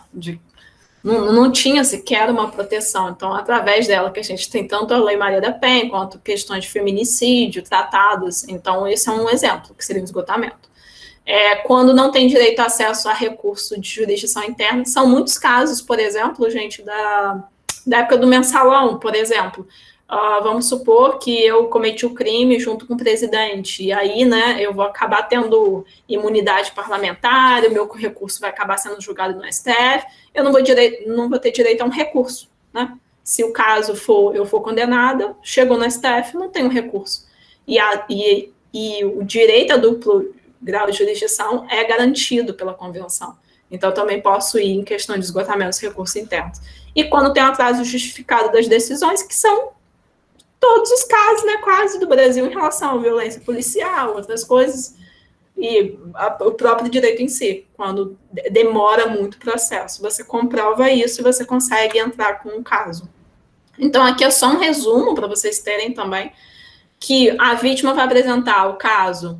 não tinha sequer uma proteção. Então, através dela que a gente tem tanto a Lei Maria da Penha, quanto questões de feminicídio, tratados. Então, esse é um exemplo, que seria um esgotamento. Quando não tem direito a acesso a recurso de jurisdição interna, são muitos casos, por exemplo, gente, da época do mensalão, por exemplo. Vamos supor que eu cometi o crime junto com o presidente, e aí, né, eu vou acabar tendo imunidade parlamentar, o meu recurso vai acabar sendo julgado no STF, eu não vou ter direito a um recurso, né? Se o caso eu for condenada, chegou no STF, não tem um recurso. E o direito a duplo grau de jurisdição é garantido pela convenção. Então, também posso ir em questão de esgotamento dos recursos internos. E quando tem um atraso justificado das decisões, que são todos os casos, né, quase do Brasil em relação à violência policial, outras coisas, e o próprio direito em si, quando demora muito o processo. Você comprova isso e você consegue entrar com um caso. Então, aqui é só um resumo para vocês terem também, que a vítima vai apresentar o caso,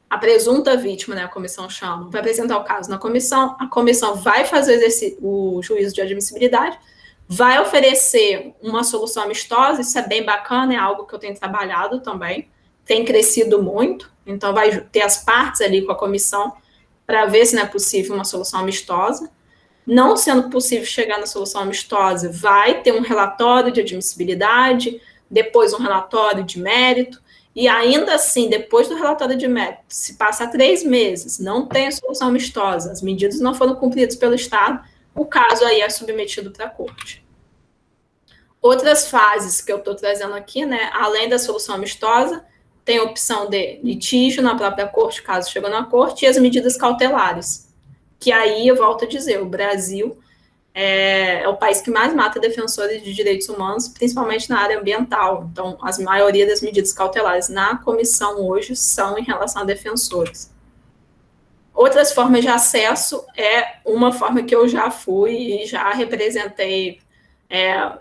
a presunta vítima, né, a comissão chama, vai apresentar o caso na comissão, a comissão vai fazer o juízo de admissibilidade, vai oferecer uma solução amistosa, isso é bem bacana, é algo que eu tenho trabalhado também, tem crescido muito, então vai ter as partes ali com a comissão para ver se não é possível uma solução amistosa. Não sendo possível chegar na solução amistosa, vai ter um relatório de admissibilidade, depois um relatório de mérito, e ainda assim, depois do relatório de mérito, se passar 3 meses, não tem a solução amistosa, as medidas não foram cumpridas pelo Estado, o caso aí é submetido para a corte. Outras fases que eu estou trazendo aqui, né, além da solução amistosa, tem a opção de litígio na própria corte, caso chegou na corte, e as medidas cautelares, que aí, eu volto a dizer, o Brasil é o país que mais mata defensores de direitos humanos, principalmente na área ambiental. Então, a maioria das medidas cautelares na comissão hoje são em relação a defensores. Outras formas de acesso é uma forma que eu já fui e já representei,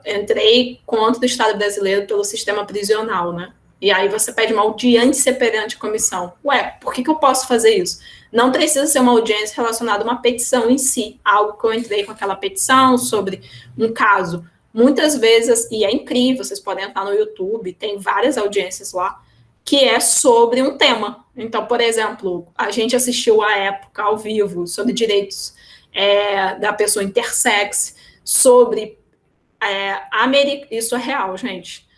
entrei contra o Estado brasileiro pelo sistema prisional, né? E aí você pede uma audiência perante a comissão. Por que eu posso fazer isso? Não precisa ser uma audiência relacionada a uma petição em si, algo que eu entrei com aquela petição sobre um caso. Muitas vezes, e é incrível, vocês podem entrar no YouTube, tem várias audiências lá, que é sobre um tema. Então, por exemplo, a gente assistiu à época, ao vivo, sobre direitos da pessoa intersex, sobre isso é real, gente.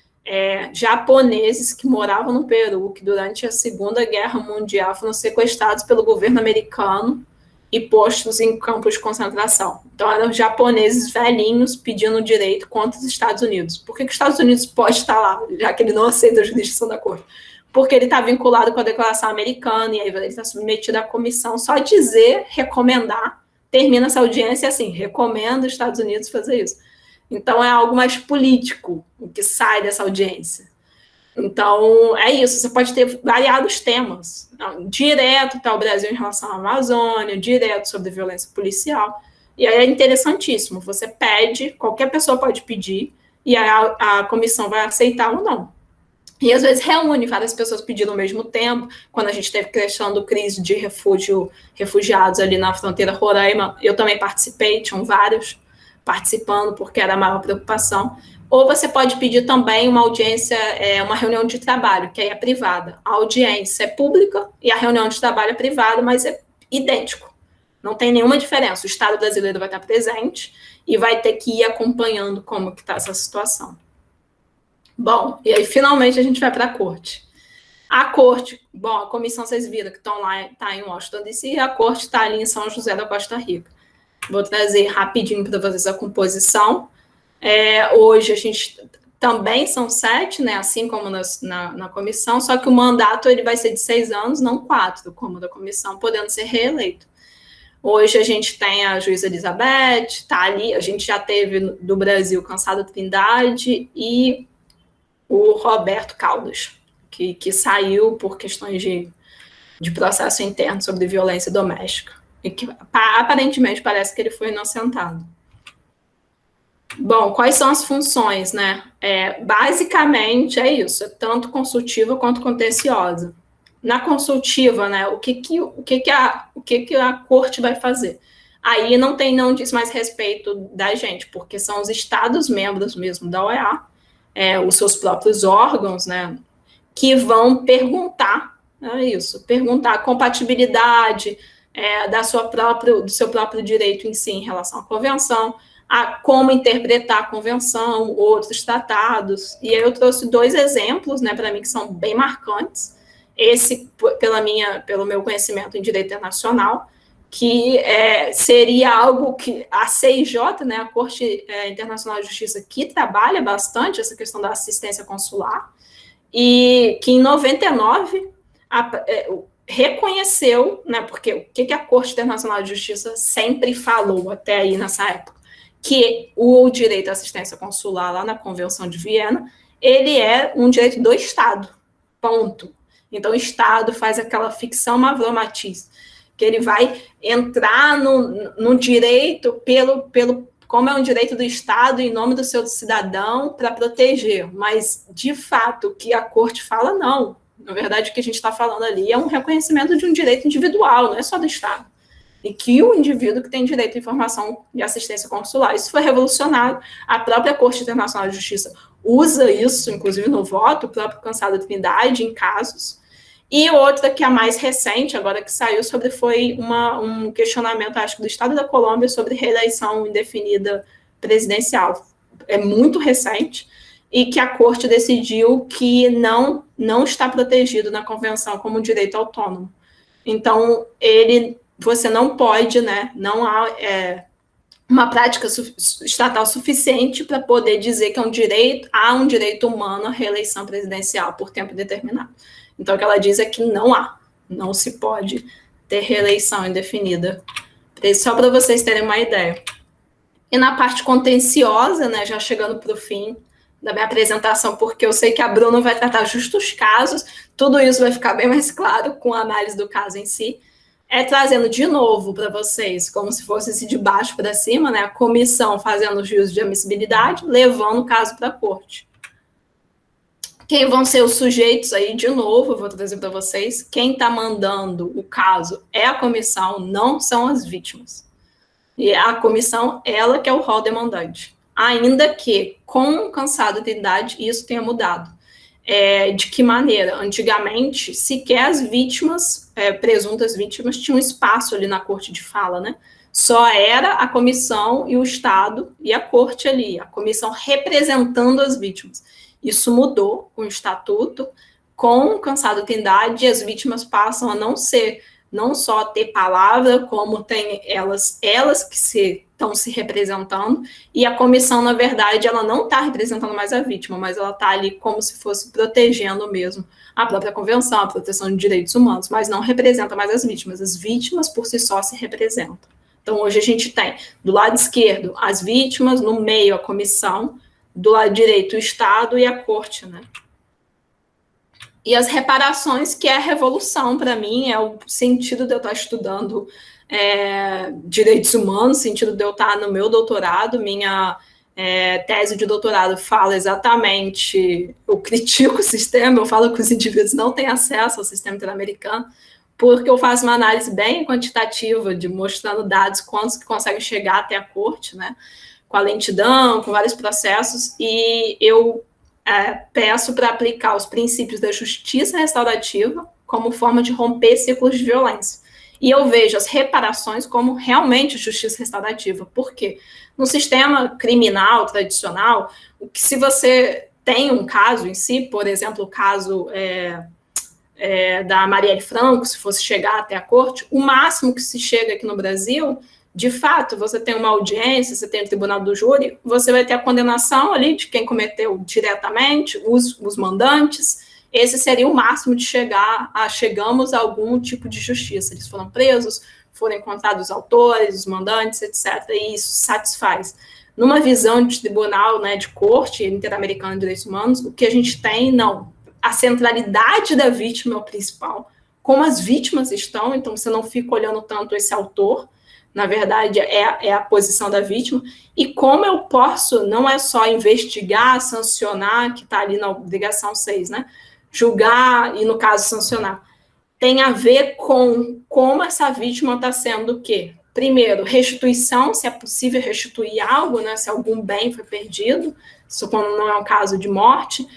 Japoneses que moravam no Peru, que durante a Segunda Guerra Mundial foram sequestrados pelo governo americano e postos em campos de concentração. Então, eram japoneses velhinhos pedindo direito contra os Estados Unidos. Por que os Estados Unidos pode estar lá, já que ele não aceita a jurisdição da corte? Porque ele está vinculado com a Declaração Americana, e aí ele está submetido à comissão. Só dizer, recomendar, termina essa audiência assim, recomenda os Estados Unidos fazer isso. Então, é algo mais político o que sai dessa audiência. Então, é isso. Você pode ter variados temas. Direto para o Brasil em relação à Amazônia, direto sobre violência policial. E aí é interessantíssimo. Você pede, qualquer pessoa pode pedir, e a comissão vai aceitar ou não. E, às vezes, reúne várias pessoas pedindo ao mesmo tempo. Quando a gente teve questão crise de refugiados ali na fronteira Roraima, eu também participei, tinham vários participando, porque era a maior preocupação. Ou você pode pedir também uma audiência, uma reunião de trabalho, que aí é privada. A audiência é pública e a reunião de trabalho é privada, mas é idêntico. Não tem nenhuma diferença. O Estado brasileiro vai estar presente e vai ter que ir acompanhando como que está essa situação. Bom, e aí finalmente a gente vai para a corte. A corte, a comissão, vocês viram que estão lá, está em Washington DC, e a corte está ali em São José da Costa Rica. Vou trazer rapidinho para vocês a composição. Hoje a gente também são 7, né, assim como na comissão, só que o mandato ele vai ser de 6 anos, não 4, como da comissão, podendo ser reeleito. Hoje a gente tem a juíza Elizabeth, está ali, a gente já teve do Brasil Cansado Trindade e o Roberto Caldas, que saiu por questões de processo interno sobre violência doméstica. E que aparentemente parece que ele foi inocentado. Bom, quais são as funções, né? Basicamente é isso, é tanto consultiva quanto contenciosa. Na consultiva, né, o que a corte vai fazer? Aí não diz mais respeito da gente, porque são os estados membros mesmo da OEA, os seus próprios órgãos, né, que vão perguntar, perguntar a compatibilidade do seu próprio direito em si em relação à convenção, a como interpretar a convenção, outros tratados. E aí eu trouxe 2 exemplos, né, para mim, que são bem marcantes. Esse, pelo meu conhecimento em direito internacional, que seria algo que a CIJ, né, a Corte Internacional de Justiça, que trabalha bastante essa questão da assistência consular, e que em 99 reconheceu, né, porque o que a Corte Internacional de Justiça sempre falou até aí nessa época, que o direito à assistência consular lá na Convenção de Viena, ele é um direito do Estado, ponto. Então, o Estado faz aquela ficção mavromatiz, que ele vai entrar no direito como é um direito do Estado em nome do seu cidadão para proteger, mas, de fato, o que a Corte fala, não. Na verdade, o que a gente está falando ali é um reconhecimento de um direito individual, não é só do Estado. E que o indivíduo que tem direito à informação e assistência consular. Isso foi revolucionário. A própria Corte Internacional de Justiça usa isso, inclusive no voto, o próprio Cansado Trindade, em casos. E outra, que é a mais recente, agora que saiu, foi um questionamento, acho que do Estado da Colômbia, sobre reeleição indefinida presidencial. É muito recente, e que a Corte decidiu que não está protegido na Convenção como direito autônomo. Então, você não pode, né, não há uma prática estatal suficiente para poder dizer que há um direito humano à reeleição presidencial por tempo determinado. Então, o que ela diz é que não se pode ter reeleição indefinida. Só para vocês terem uma ideia. E na parte contenciosa, né, já chegando para o fim da minha apresentação, porque eu sei que a Bruna vai tratar justos casos, tudo isso vai ficar bem mais claro com a análise do caso em si, trazendo de novo para vocês, como se fosse de baixo para cima, né, a comissão fazendo o juízo de admissibilidade, levando o caso para a corte. Quem vão ser os sujeitos aí, de novo, eu vou trazer para vocês, quem está mandando o caso é a comissão, não são as vítimas. E a comissão, ela que é o rol demandante. Ainda que, com o Cansado Trindade, isso tenha mudado. De que maneira? Antigamente, sequer as vítimas, presuntas vítimas, tinham espaço ali na corte de fala, né? Só era a comissão e o Estado e a corte ali, a comissão representando as vítimas. Isso mudou com o estatuto, com o Cansado Trindade, e as vítimas passam a não só ter palavra, como tem elas que estão se representando, e a comissão, na verdade, ela não está representando mais a vítima, mas ela está ali como se fosse protegendo mesmo a própria convenção, a proteção de direitos humanos, mas não representa mais as vítimas por si só se representam. Então, hoje a gente tem, do lado esquerdo, as vítimas, no meio a comissão, do lado direito o Estado e a corte, né? E as reparações, que é a revolução, para mim, é o sentido de eu estar estudando direitos humanos, sentido de eu estar no meu doutorado, minha tese de doutorado fala exatamente, eu critico o sistema, eu falo que os indivíduos não têm acesso ao sistema interamericano, porque eu faço uma análise bem quantitativa, de mostrando dados, quantos que conseguem chegar até a corte, né, com a lentidão, com vários processos, e eu peço para aplicar os princípios da justiça restaurativa como forma de romper ciclos de violência. E eu vejo as reparações como realmente justiça restaurativa. Por quê? No sistema criminal tradicional, se você tem um caso em si, por exemplo, o caso da Marielle Franco, se fosse chegar até a corte, o máximo que se chega aqui no Brasil, de fato, você tem uma audiência, você tem o tribunal do júri, você vai ter a condenação ali de quem cometeu diretamente, os mandantes. Esse seria o máximo de chegamos a algum tipo de justiça. Eles foram presos, foram encontrados os autores, os mandantes, etc., e isso satisfaz. Numa visão de tribunal, né, de corte interamericana de direitos humanos, o que a gente tem, não. A centralidade da vítima é o principal, como as vítimas estão, então você não fica olhando tanto esse autor, na verdade é a posição da vítima, e como eu posso, não é só investigar, sancionar, que está ali na obrigação 6, né, julgar e, no caso, sancionar, tem a ver com como essa vítima está sendo o quê? Primeiro, restituição, se é possível restituir algo, né, se algum bem foi perdido, isso quando não é um caso de morte,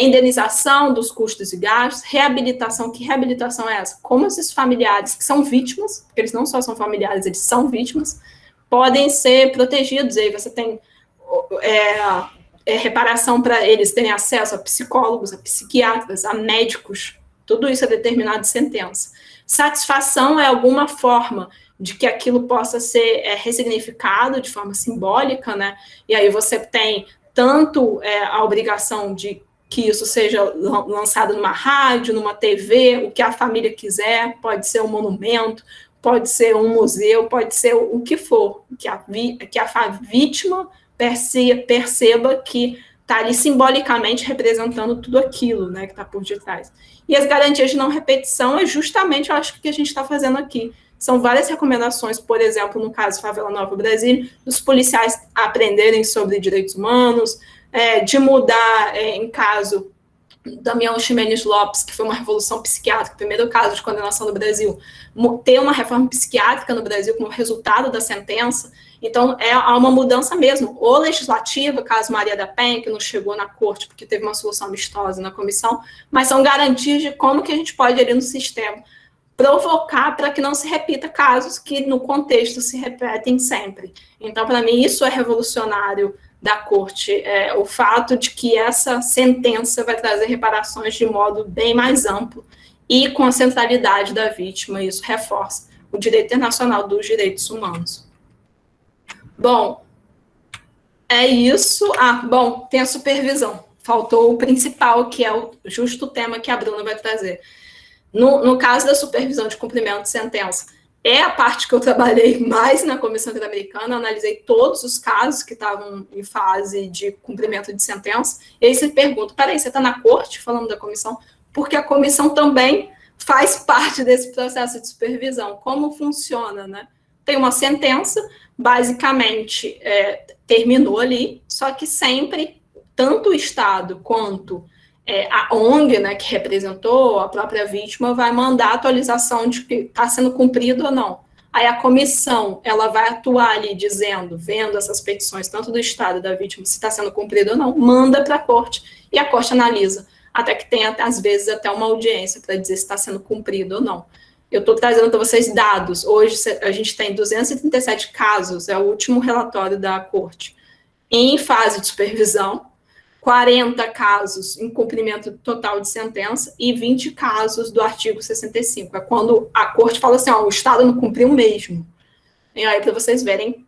indenização dos custos e gastos, reabilitação, que reabilitação é essa? Como esses familiares que são vítimas, porque eles não só são familiares, eles são vítimas, podem ser protegidos, aí você tem reparação para eles terem acesso a psicólogos, a psiquiatras, a médicos, tudo isso é determinado em sentença. Satisfação é alguma forma de que aquilo possa ser ressignificado de forma simbólica, né? E aí você tem tanto a obrigação de que isso seja lançado numa rádio, numa TV, o que a família quiser, pode ser um monumento, pode ser um museu, pode ser o que for, que a vítima perceba que está ali simbolicamente representando tudo aquilo, né, que está por detrás. E as garantias de não repetição é justamente, eu acho, que a gente está fazendo aqui. São várias recomendações, por exemplo, no caso Favela Nova Brasil, dos policiais aprenderem sobre direitos humanos, de mudar, em caso Damião Ximenes Lopes, que foi uma revolução psiquiátrica, primeiro caso de condenação no Brasil, ter uma reforma psiquiátrica no Brasil como resultado da sentença. Então, há uma mudança mesmo, ou legislativa, caso Maria da Penha, que não chegou na corte porque teve uma solução amistosa na comissão, mas são garantias de como que a gente pode, ali no sistema, provocar para que não se repita casos que, no contexto, se repetem sempre. Então, para mim, isso é revolucionário da corte, o fato de que essa sentença vai trazer reparações de modo bem mais amplo e com a centralidade da vítima, isso reforça o direito internacional dos direitos humanos. Bom, é isso. Bom, tem a supervisão. Faltou o principal, que é o justo tema que a Bruna vai trazer. No caso da supervisão de cumprimento de sentença, é a parte que eu trabalhei mais na Comissão Interamericana, analisei todos os casos que estavam em fase de cumprimento de sentença, e aí você pergunta, peraí, você está na corte falando da comissão? Porque a comissão também faz parte desse processo de supervisão. Como funciona, né? Tem uma sentença, basicamente terminou ali, só que sempre, tanto o Estado quanto a ONG, né, que representou a própria vítima, vai mandar atualização de que está sendo cumprido ou não. Aí a comissão, ela vai atuar ali dizendo, vendo essas petições, tanto do Estado e da vítima, se está sendo cumprido ou não, manda para a corte, e a corte analisa, até que tem, às vezes, até uma audiência para dizer se está sendo cumprido ou não. Eu estou trazendo para vocês dados. Hoje a gente tem 237 casos, é o último relatório da corte, em fase de supervisão, 40 casos em cumprimento total de sentença e 20 casos do artigo 65. É quando a corte fala assim, o Estado não cumpriu mesmo. E aí, para vocês verem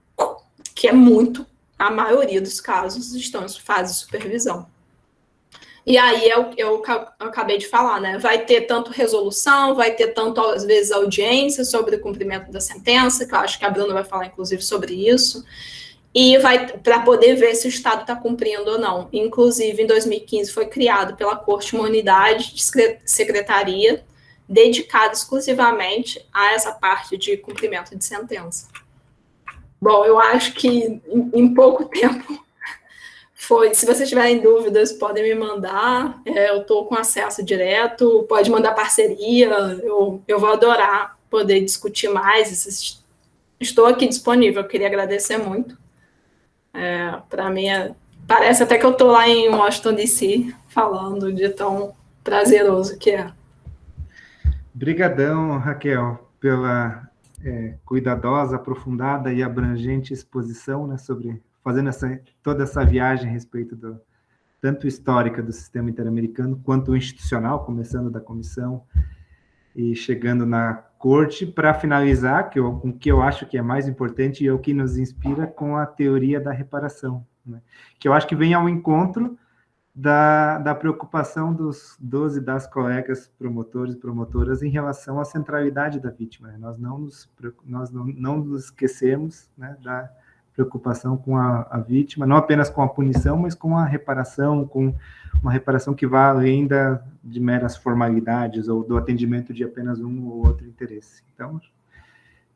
que é muito, a maioria dos casos estão em fase de supervisão. E aí, eu acabei de falar, né? Vai ter tanto resolução, vai ter tanto, às vezes, audiência sobre o cumprimento da sentença, que eu acho que a Bruna vai falar, inclusive, sobre isso, e para poder ver se o Estado está cumprindo ou não. Inclusive, em 2015, foi criado pela Corte uma unidade de secretaria dedicada exclusivamente a essa parte de cumprimento de sentença. Bom, eu acho que em pouco tempo foi. Se vocês tiverem dúvidas, podem me mandar. Eu estou com acesso direto, pode mandar parceria. Eu vou adorar poder discutir mais. Estou aqui disponível, eu queria agradecer muito. Para mim, parece até que eu estou lá em Washington, D.C., falando de tão prazeroso que é. Obrigadão, Raquel, pela cuidadosa, aprofundada e abrangente exposição, né, sobre fazendo toda essa viagem a respeito tanto histórica do sistema interamericano, quanto institucional, começando da comissão e chegando na corte, para finalizar, com o que eu acho que é mais importante e é o que nos inspira, com a teoria da reparação, né? Que eu acho que vem ao encontro da preocupação dos e das colegas promotores e promotoras em relação à centralidade da vítima. Nós não nos esquecemos, né, da preocupação com a vítima, não apenas com a punição, mas com a reparação, com uma reparação que vá além de meras formalidades ou do atendimento de apenas um ou outro interesse. Então,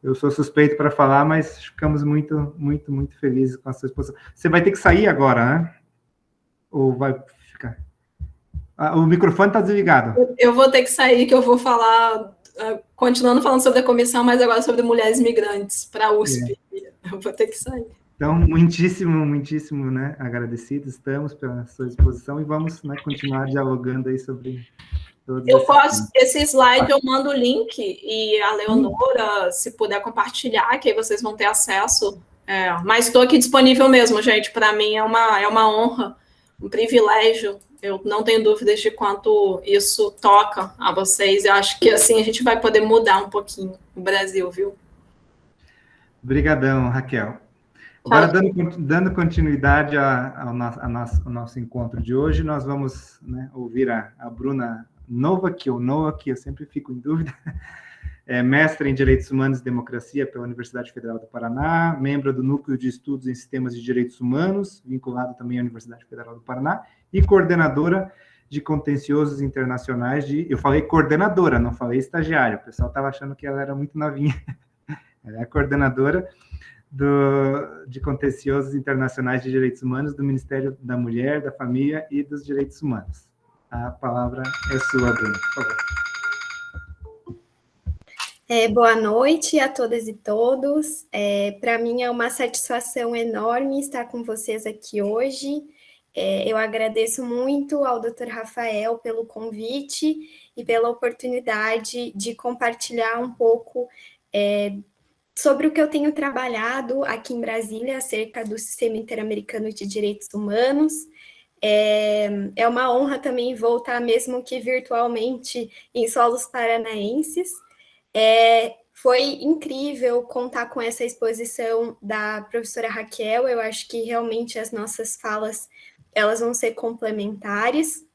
eu sou suspeito para falar, mas ficamos muito, muito, muito felizes com a sua exposição. Você vai ter que sair agora, né? Ou vai ficar? O microfone está desligado. Eu vou ter que sair, que eu vou falar, continuando falando sobre a comissão, mas agora sobre mulheres migrantes para a USP. Eu vou ter que sair. Então, muitíssimo, muitíssimo, né, agradecidos estamos pela sua exposição e vamos, né, continuar dialogando aí sobre todos esse slide eu mando o link e a Leonora, se puder compartilhar, que aí vocês vão ter acesso. Mas estou aqui disponível mesmo, gente. Para mim é uma honra, um privilégio. Eu não tenho dúvidas de quanto isso toca a vocês. Eu acho que assim a gente vai poder mudar um pouquinho o Brasil, viu? Obrigadão, Raquel. Agora, dando continuidade ao nosso encontro de hoje, nós vamos, né, ouvir a Bruna Novak, ou Noak, eu sempre fico em dúvida, mestre em Direitos Humanos e Democracia pela Universidade Federal do Paraná, membro do Núcleo de Estudos em Sistemas de Direitos Humanos, vinculado também à Universidade Federal do Paraná, e coordenadora de contenciosos internacionais eu falei coordenadora, não falei estagiária, o pessoal estava achando que ela era muito novinha. Ela é a coordenadora de contenciosos internacionais de direitos humanos do Ministério da Mulher, da Família e dos Direitos Humanos. A palavra é sua, Bruna, por favor. Boa noite a todas e todos. Para mim é uma satisfação enorme estar com vocês aqui hoje. Eu agradeço muito ao Dr. Rafael pelo convite e pela oportunidade de compartilhar um pouco sobre o que eu tenho trabalhado aqui em Brasília acerca do Sistema Interamericano de Direitos Humanos. É uma honra também voltar, mesmo que virtualmente, em solos paranaenses. Foi incrível contar com essa exposição da professora Raquel. Eu acho que realmente as nossas falas elas vão ser complementares.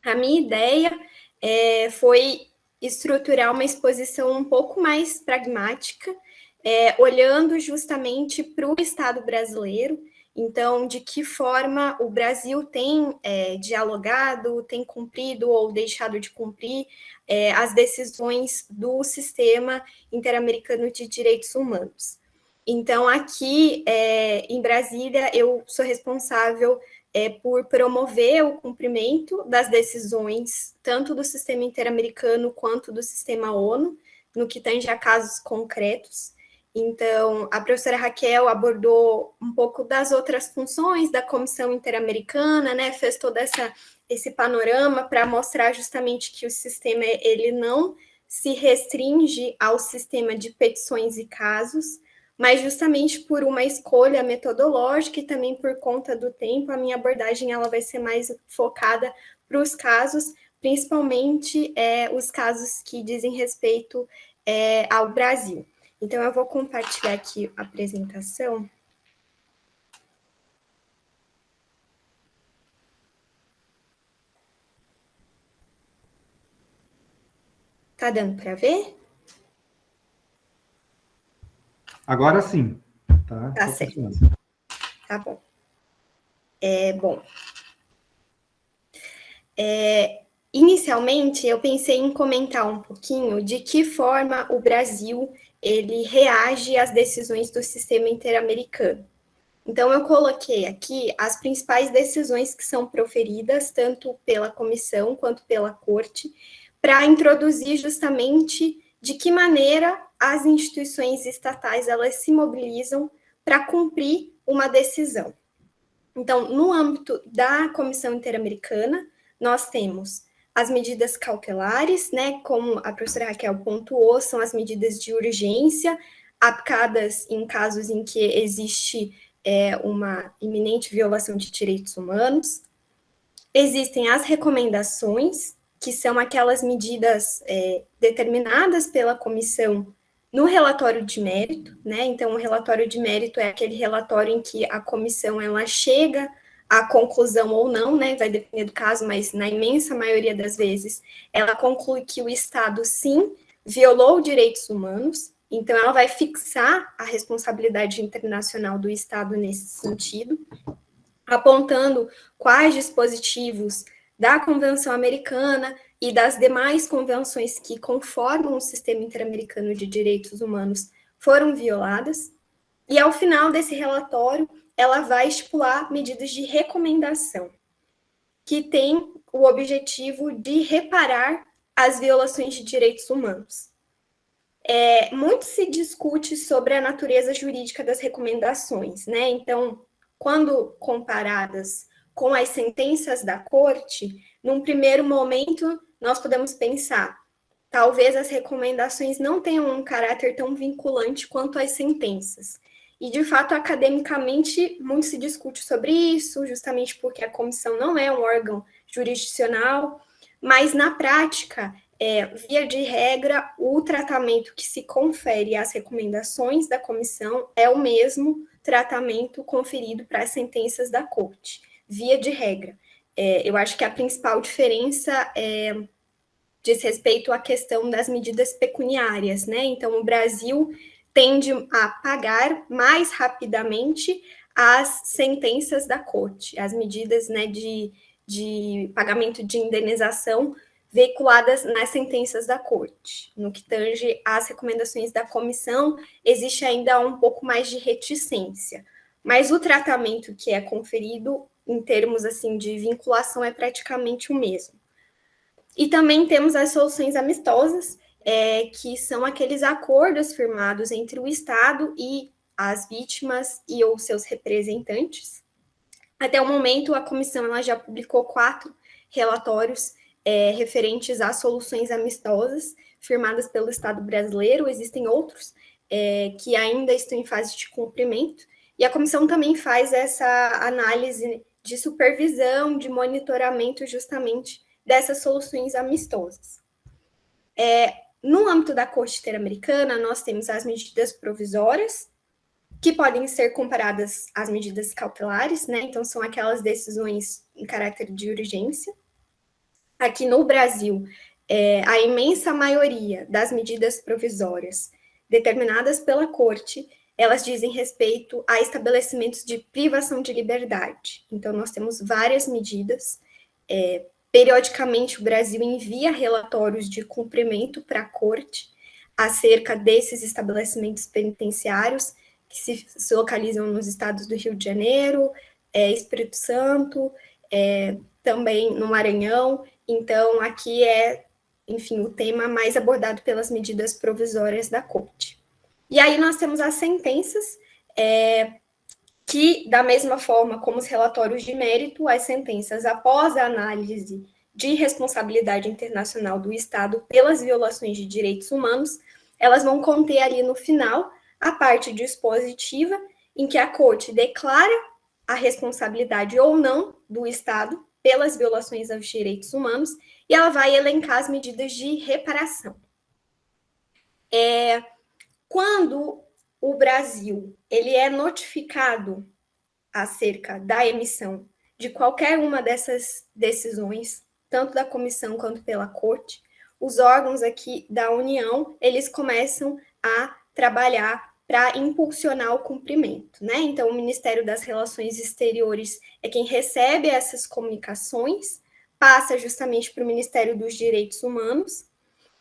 A minha ideia foi estruturar uma exposição um pouco mais pragmática, olhando justamente para o Estado brasileiro. Então, de que forma o Brasil tem dialogado, tem cumprido ou deixado de cumprir as decisões do Sistema Interamericano de Direitos Humanos. Então, aqui em Brasília, eu sou responsável por promover o cumprimento das decisões, tanto do Sistema Interamericano quanto do Sistema ONU, no que tange a casos concretos. Então, a professora Raquel abordou um pouco das outras funções da Comissão Interamericana, né, fez todo esse panorama para mostrar justamente que o sistema ele não se restringe ao sistema de petições e casos, mas justamente por uma escolha metodológica e também por conta do tempo, a minha abordagem ela vai ser mais focada para os casos, principalmente os casos que dizem respeito ao Brasil. Então, eu vou compartilhar aqui a apresentação. Tá dando para ver? Agora sim. Tá certo. Tá bom. Inicialmente, eu pensei em comentar um pouquinho de que forma o Brasil ele reage às decisões do Sistema Interamericano. Então, eu coloquei aqui as principais decisões que são proferidas, tanto pela comissão quanto pela corte, para introduzir justamente de que maneira as instituições estatais elas se mobilizam para cumprir uma decisão. Então, no âmbito da Comissão Interamericana, nós temos as medidas cautelares, né, como a professora Raquel pontuou, são as medidas de urgência aplicadas em casos em que existe uma iminente violação de direitos humanos. Existem as recomendações, que são aquelas medidas determinadas pela comissão no relatório de mérito, né? Então, o relatório de mérito é aquele relatório em que a comissão ela chega a conclusão ou não, né, vai depender do caso, mas na imensa maioria das vezes, ela conclui que o Estado, sim, violou direitos humanos, então ela vai fixar a responsabilidade internacional do Estado nesse sentido, apontando quais dispositivos da Convenção Americana e das demais convenções que conformam o Sistema Interamericano de Direitos Humanos foram violadas, e ao final desse relatório, ela vai estipular medidas de recomendação, que tem o objetivo de reparar as violações de direitos humanos. Muito se discute sobre a natureza jurídica das recomendações, né? Então, quando comparadas com as sentenças da corte, num primeiro momento, nós podemos pensar, talvez as recomendações não tenham um caráter tão vinculante quanto as sentenças. E, de fato, academicamente, muito se discute sobre isso, justamente porque a comissão não é um órgão jurisdicional, mas, na prática, via de regra, o tratamento que se confere às recomendações da comissão é o mesmo tratamento conferido para as sentenças da corte, via de regra. Eu acho que a principal diferença diz respeito à questão das medidas pecuniárias, né? Então, o Brasil tende a pagar mais rapidamente as sentenças da corte, as medidas, né, de pagamento de indenização veiculadas nas sentenças da corte. No que tange às recomendações da comissão, existe ainda um pouco mais de reticência, mas o tratamento que é conferido, em termos assim de vinculação, é praticamente o mesmo. E também temos as soluções amistosas, que são aqueles acordos firmados entre o Estado e as vítimas e ou seus representantes. Até o momento, a comissão ela já publicou 4 relatórios referentes a soluções amistosas firmadas pelo Estado brasileiro. Existem outros que ainda estão em fase de cumprimento, e a comissão também faz essa análise de supervisão, de monitoramento justamente dessas soluções amistosas. No âmbito da Corte Interamericana, nós temos as medidas provisórias, que podem ser comparadas às medidas cautelares, né? Então, são aquelas decisões em caráter de urgência. Aqui no Brasil, a imensa maioria das medidas provisórias determinadas pela Corte, elas dizem respeito a estabelecimentos de privação de liberdade. Então, nós temos várias medidas. Periodicamente, o Brasil envia relatórios de cumprimento para a Corte acerca desses estabelecimentos penitenciários que se localizam nos estados do Rio de Janeiro, Espírito Santo, também no Maranhão. Então, aqui enfim, o tema mais abordado pelas medidas provisórias da Corte. E aí nós temos as sentenças, que, da mesma forma como os relatórios de mérito, as sentenças, após a análise de responsabilidade internacional do Estado pelas violações de direitos humanos, elas vão conter ali no final a parte dispositiva, em que a Corte declara a responsabilidade ou não do Estado pelas violações aos direitos humanos, e ela vai elencar as medidas de reparação. Quando o Brasil ele é notificado acerca da emissão de qualquer uma dessas decisões, tanto da comissão quanto pela Corte, os órgãos aqui da União, eles começam a trabalhar para impulsionar o cumprimento, né? Então, o Ministério das Relações Exteriores é quem recebe essas comunicações, passa justamente para o Ministério dos Direitos Humanos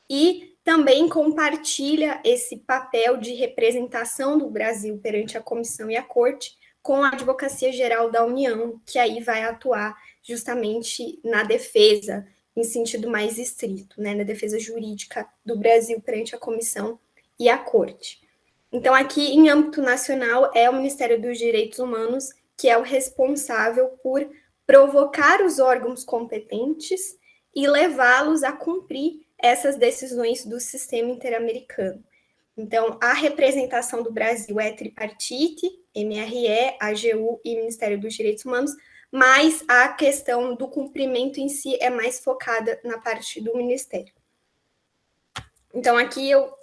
e também compartilha esse papel de representação do Brasil perante a Comissão e a Corte com a Advocacia Geral da União, que aí vai atuar justamente na defesa, em sentido mais estrito, né, na defesa jurídica do Brasil perante a Comissão e a Corte. Então, aqui, em âmbito nacional, é o Ministério dos Direitos Humanos que é o responsável por provocar os órgãos competentes e levá-los a cumprir essas decisões do sistema interamericano. Então, a representação do Brasil é tripartite, MRE, AGU e Ministério dos Direitos Humanos, mas a questão do cumprimento em si é mais focada na parte do Ministério. Então, aqui eu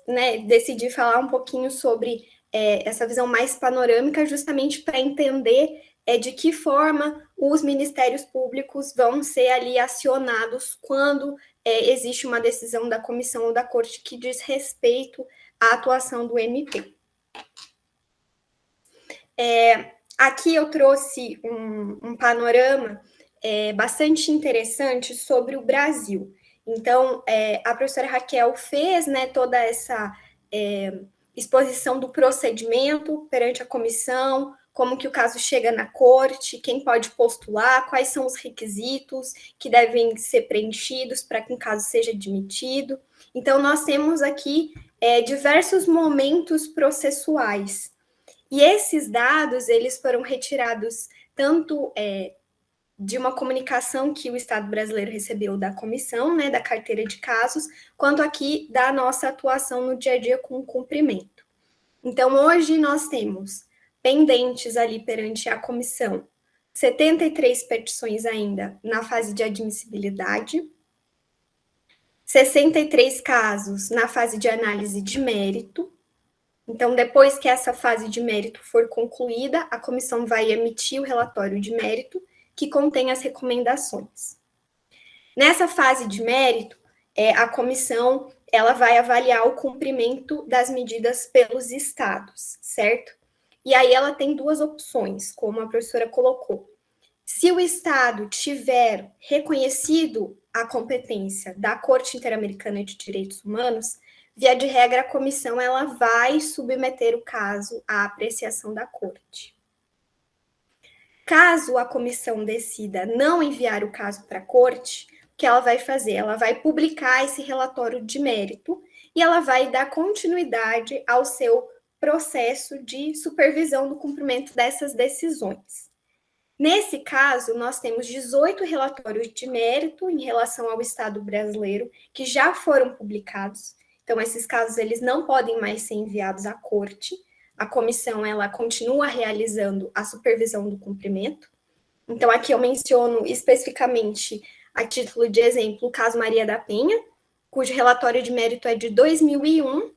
decidi falar um pouquinho sobre essa visão mais panorâmica, justamente para entender de que forma os ministérios públicos vão ser ali acionados quando existe uma decisão da comissão ou da corte que diz respeito à atuação do MP. Aqui eu trouxe um panorama bastante interessante sobre o Brasil. Então, a professora Raquel fez, né, toda essa exposição do procedimento perante a comissão, como que o caso chega na corte, quem pode postular, quais são os requisitos que devem ser preenchidos para que um caso seja admitido. Então, nós temos aqui diversos momentos processuais. E esses dados, eles foram retirados tanto de uma comunicação que o Estado brasileiro recebeu da comissão, né, da carteira de casos, quanto aqui da nossa atuação no dia a dia com o cumprimento. Então, hoje nós temos pendentes ali perante a comissão 73 petições ainda na fase de admissibilidade, 63 casos na fase de análise de mérito. Então, depois que essa fase de mérito for concluída, a comissão vai emitir o relatório de mérito, que contém as recomendações. Nessa fase de mérito, a comissão ela vai avaliar o cumprimento das medidas pelos estados, certo? E aí ela tem duas opções, como a professora colocou. Se o estado tiver reconhecido a competência da Corte Interamericana de Direitos Humanos, via de regra, a comissão ela vai submeter o caso à apreciação da corte. Caso a comissão decida não enviar o caso para a corte, o que ela vai fazer? Ela vai publicar esse relatório de mérito e ela vai dar continuidade ao seu processo de supervisão do cumprimento dessas decisões. Nesse caso, nós temos 18 relatórios de mérito em relação ao Estado brasileiro que já foram publicados. Então, esses casos eles não podem mais ser enviados à corte. A comissão ela continua realizando a supervisão do cumprimento. Então, aqui eu menciono especificamente, a título de exemplo, o caso Maria da Penha, cujo relatório de mérito é de 2001,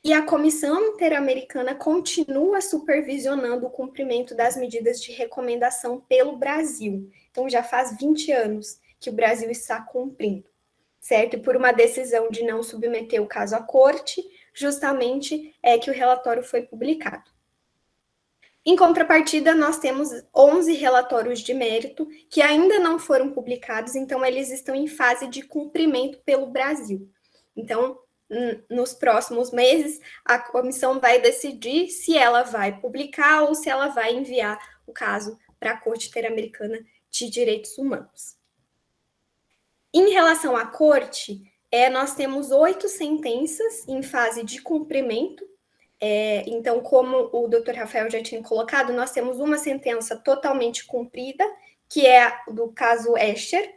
e a Comissão Interamericana continua supervisionando o cumprimento das medidas de recomendação pelo Brasil. Então, já faz 20 anos que o Brasil está cumprindo, certo? E por uma decisão de não submeter o caso à corte, justamente é que o relatório foi publicado. Em contrapartida, nós temos 11 relatórios de mérito que ainda não foram publicados, então eles estão em fase de cumprimento pelo Brasil. Então, nos próximos meses, a comissão vai decidir se ela vai publicar ou se ela vai enviar o caso para a Corte Interamericana de Direitos Humanos. Em relação à corte, nós temos 8 sentenças em fase de cumprimento. Então, como o Dr. Rafael já tinha colocado, nós temos uma sentença totalmente cumprida, que é do caso Escher,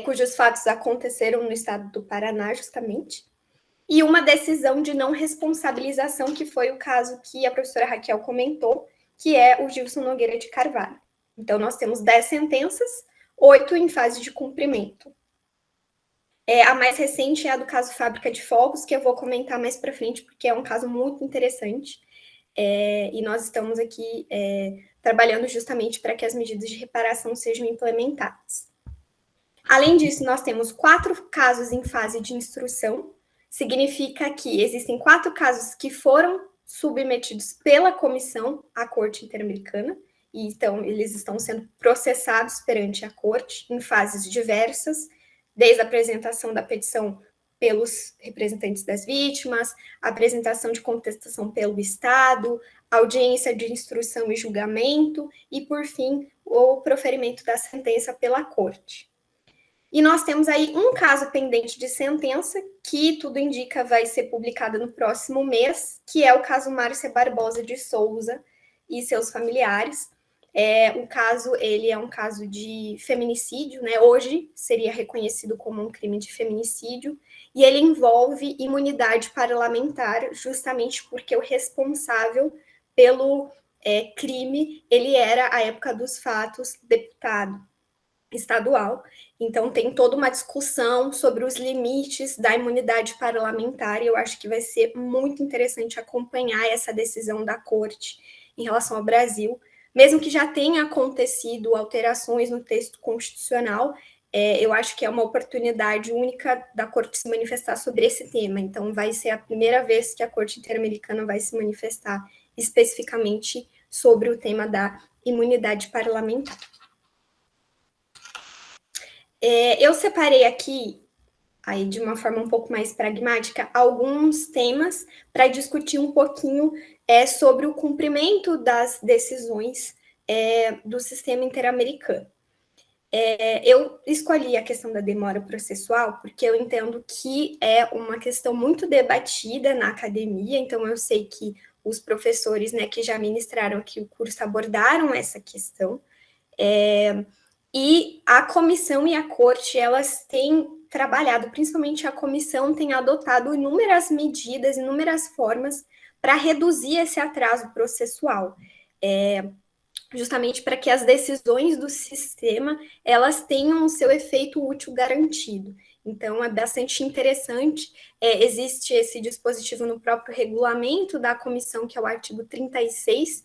cujos fatos aconteceram no estado do Paraná, justamente, e uma decisão de não responsabilização, que foi o caso que a professora Raquel comentou, que é o Gilson Nogueira de Carvalho. Então, nós temos 10 sentenças, 8 em fase de cumprimento. A mais recente é a do caso Fábrica de Fogos, que eu vou comentar mais para frente, porque é um caso muito interessante, e nós estamos aqui trabalhando justamente para que as medidas de reparação sejam implementadas. Além disso, nós temos 4 casos em fase de instrução, significa que existem 4 casos que foram submetidos pela comissão à Corte Interamericana, e então eles estão sendo processados perante a Corte em fases diversas, desde a apresentação da petição pelos representantes das vítimas, a apresentação de contestação pelo Estado, audiência de instrução e julgamento, e, por fim, o proferimento da sentença pela Corte. E nós temos aí um caso pendente de sentença, que tudo indica vai ser publicado no próximo mês, que é o caso Márcia Barbosa de Souza e seus familiares. O caso, ele é um caso de feminicídio, né? Hoje seria reconhecido como um crime de feminicídio, e ele envolve imunidade parlamentar, justamente porque o responsável pelo crime, ele era, à época dos fatos, deputado estadual. Então, tem toda uma discussão sobre os limites da imunidade parlamentar, e eu acho que vai ser muito interessante acompanhar essa decisão da Corte em relação ao Brasil, mesmo que já tenha acontecido alterações no texto constitucional, eu acho que é uma oportunidade única da Corte se manifestar sobre esse tema. Então, vai ser a primeira vez que a Corte Interamericana vai se manifestar especificamente sobre o tema da imunidade parlamentar. Eu separei aqui, aí de uma forma um pouco mais pragmática, alguns temas para discutir um pouquinho sobre o cumprimento das decisões do sistema interamericano. Eu escolhi a questão da demora processual porque eu entendo que é uma questão muito debatida na academia, então eu sei que os professores, né, que já ministraram aqui o curso abordaram essa questão, e a comissão e a corte, elas têm trabalhado, principalmente a comissão tem adotado inúmeras medidas, inúmeras formas para reduzir esse atraso processual, justamente para que as decisões do sistema, elas tenham o seu efeito útil garantido. Então, é bastante interessante, existe esse dispositivo no próprio regulamento da comissão, que é o artigo 36,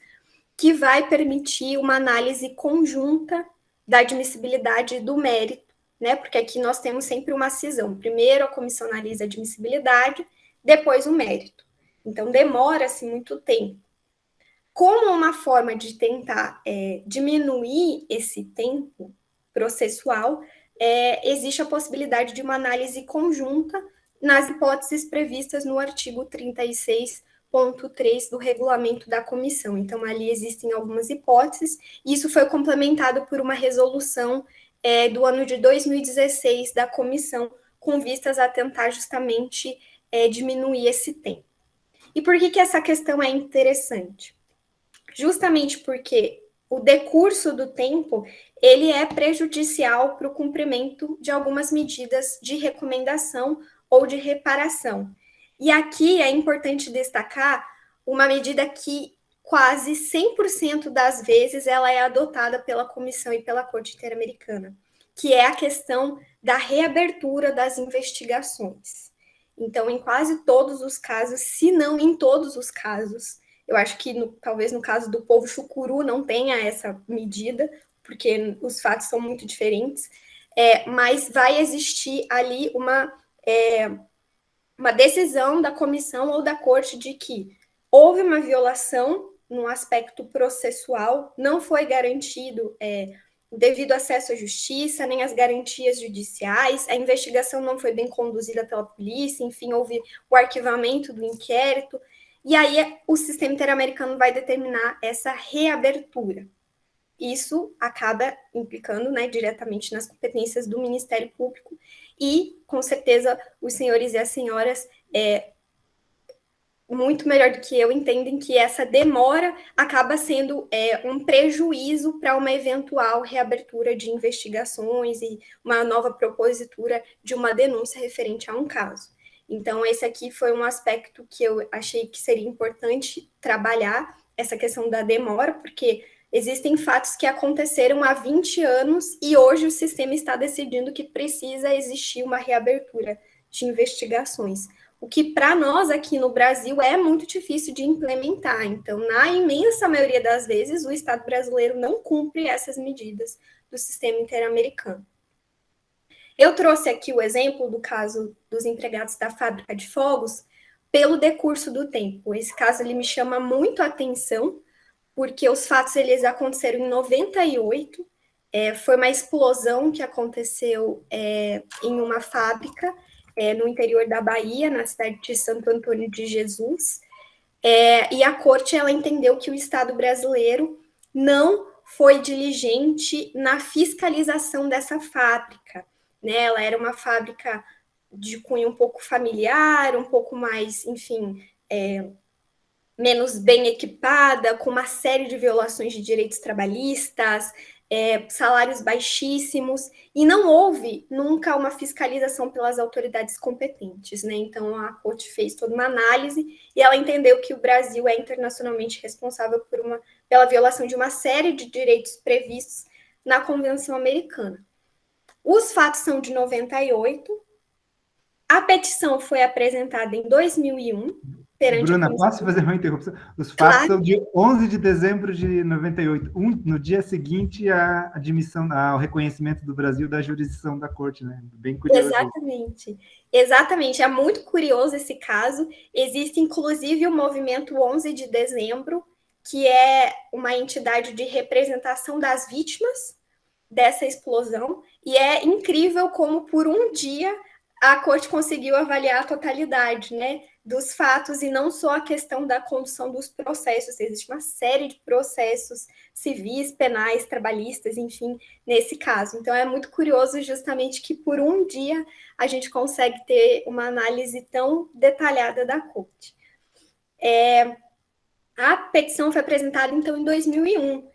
que vai permitir uma análise conjunta da admissibilidade e do mérito, né? Porque aqui nós temos sempre uma cisão. Primeiro a comissão analisa a admissibilidade, depois o mérito. Então, demora-se muito tempo. Como uma forma de tentar diminuir esse tempo processual, existe a possibilidade de uma análise conjunta nas hipóteses previstas no artigo 36.3 do regulamento da comissão. Então, ali existem algumas hipóteses, e isso foi complementado por uma resolução do ano de 2016 da comissão, com vistas a tentar justamente diminuir esse tempo. E por que essa questão é interessante? Justamente porque o decurso do tempo, ele é prejudicial para o cumprimento de algumas medidas de recomendação ou de reparação. E aqui é importante destacar uma medida que quase 100% das vezes ela é adotada pela Comissão e pela Corte Interamericana, que é a questão da reabertura das investigações. Então, em quase todos os casos, se não em todos os casos, eu acho que talvez no caso do povo chucuru não tenha essa medida, porque os fatos são muito diferentes, mas vai existir ali uma decisão da comissão ou da corte de que houve uma violação no aspecto processual, não foi garantido o devido acesso à justiça, nem as garantias judiciais, a investigação não foi bem conduzida pela polícia, enfim, houve o arquivamento do inquérito, e aí o sistema interamericano vai determinar essa reabertura. Isso acaba implicando, né, diretamente nas competências do Ministério Público e, com certeza, os senhores e as senhoras muito melhor do que eu entendem que essa demora acaba sendo um prejuízo para uma eventual reabertura de investigações e uma nova propositura de uma denúncia referente a um caso. Então, esse aqui foi um aspecto que eu achei que seria importante trabalhar, essa questão da demora, porque existem fatos que aconteceram há 20 anos e hoje o sistema está decidindo que precisa existir uma reabertura de investigações, o que para nós aqui no Brasil é muito difícil de implementar. Então, na imensa maioria das vezes, o Estado brasileiro não cumpre essas medidas do sistema interamericano. Eu trouxe aqui o exemplo do caso dos empregados da fábrica de fogos pelo decurso do tempo. Esse caso ele me chama muito a atenção, porque os fatos eles aconteceram em 98, foi uma explosão que aconteceu em uma fábrica no interior da Bahia, na cidade de Santo Antônio de Jesus, e a corte ela entendeu que o Estado brasileiro não foi diligente na fiscalização dessa fábrica, né? Ela era uma fábrica de cunho um pouco familiar, um pouco mais, enfim, menos bem equipada, com uma série de violações de direitos trabalhistas, salários baixíssimos, e não houve nunca uma fiscalização pelas autoridades competentes, né? Então, a Corte fez toda uma análise e ela entendeu que o Brasil é internacionalmente responsável pela violação de uma série de direitos previstos na Convenção Americana. Os fatos são de 98, a petição foi apresentada em 2001, perante Bruna, a comissão. posso fazer uma interrupção? Os fatos Claro. são de 11 de dezembro de 98, no dia seguinte à admissão, ao reconhecimento do Brasil da jurisdição da corte, né? Bem curioso. Exatamente. Exatamente. É muito curioso esse caso. Existe, inclusive, o movimento 11 de dezembro, que é uma entidade de representação das vítimas dessa explosão, e é incrível como, por um dia, a corte conseguiu avaliar a totalidade, né, dos fatos, e não só a questão da condução dos processos. Existe uma série de processos civis, penais, trabalhistas, enfim, nesse caso. Então, é muito curioso justamente que, por um dia, a gente consegue ter uma análise tão detalhada da corte. A petição foi apresentada, então, em 2001,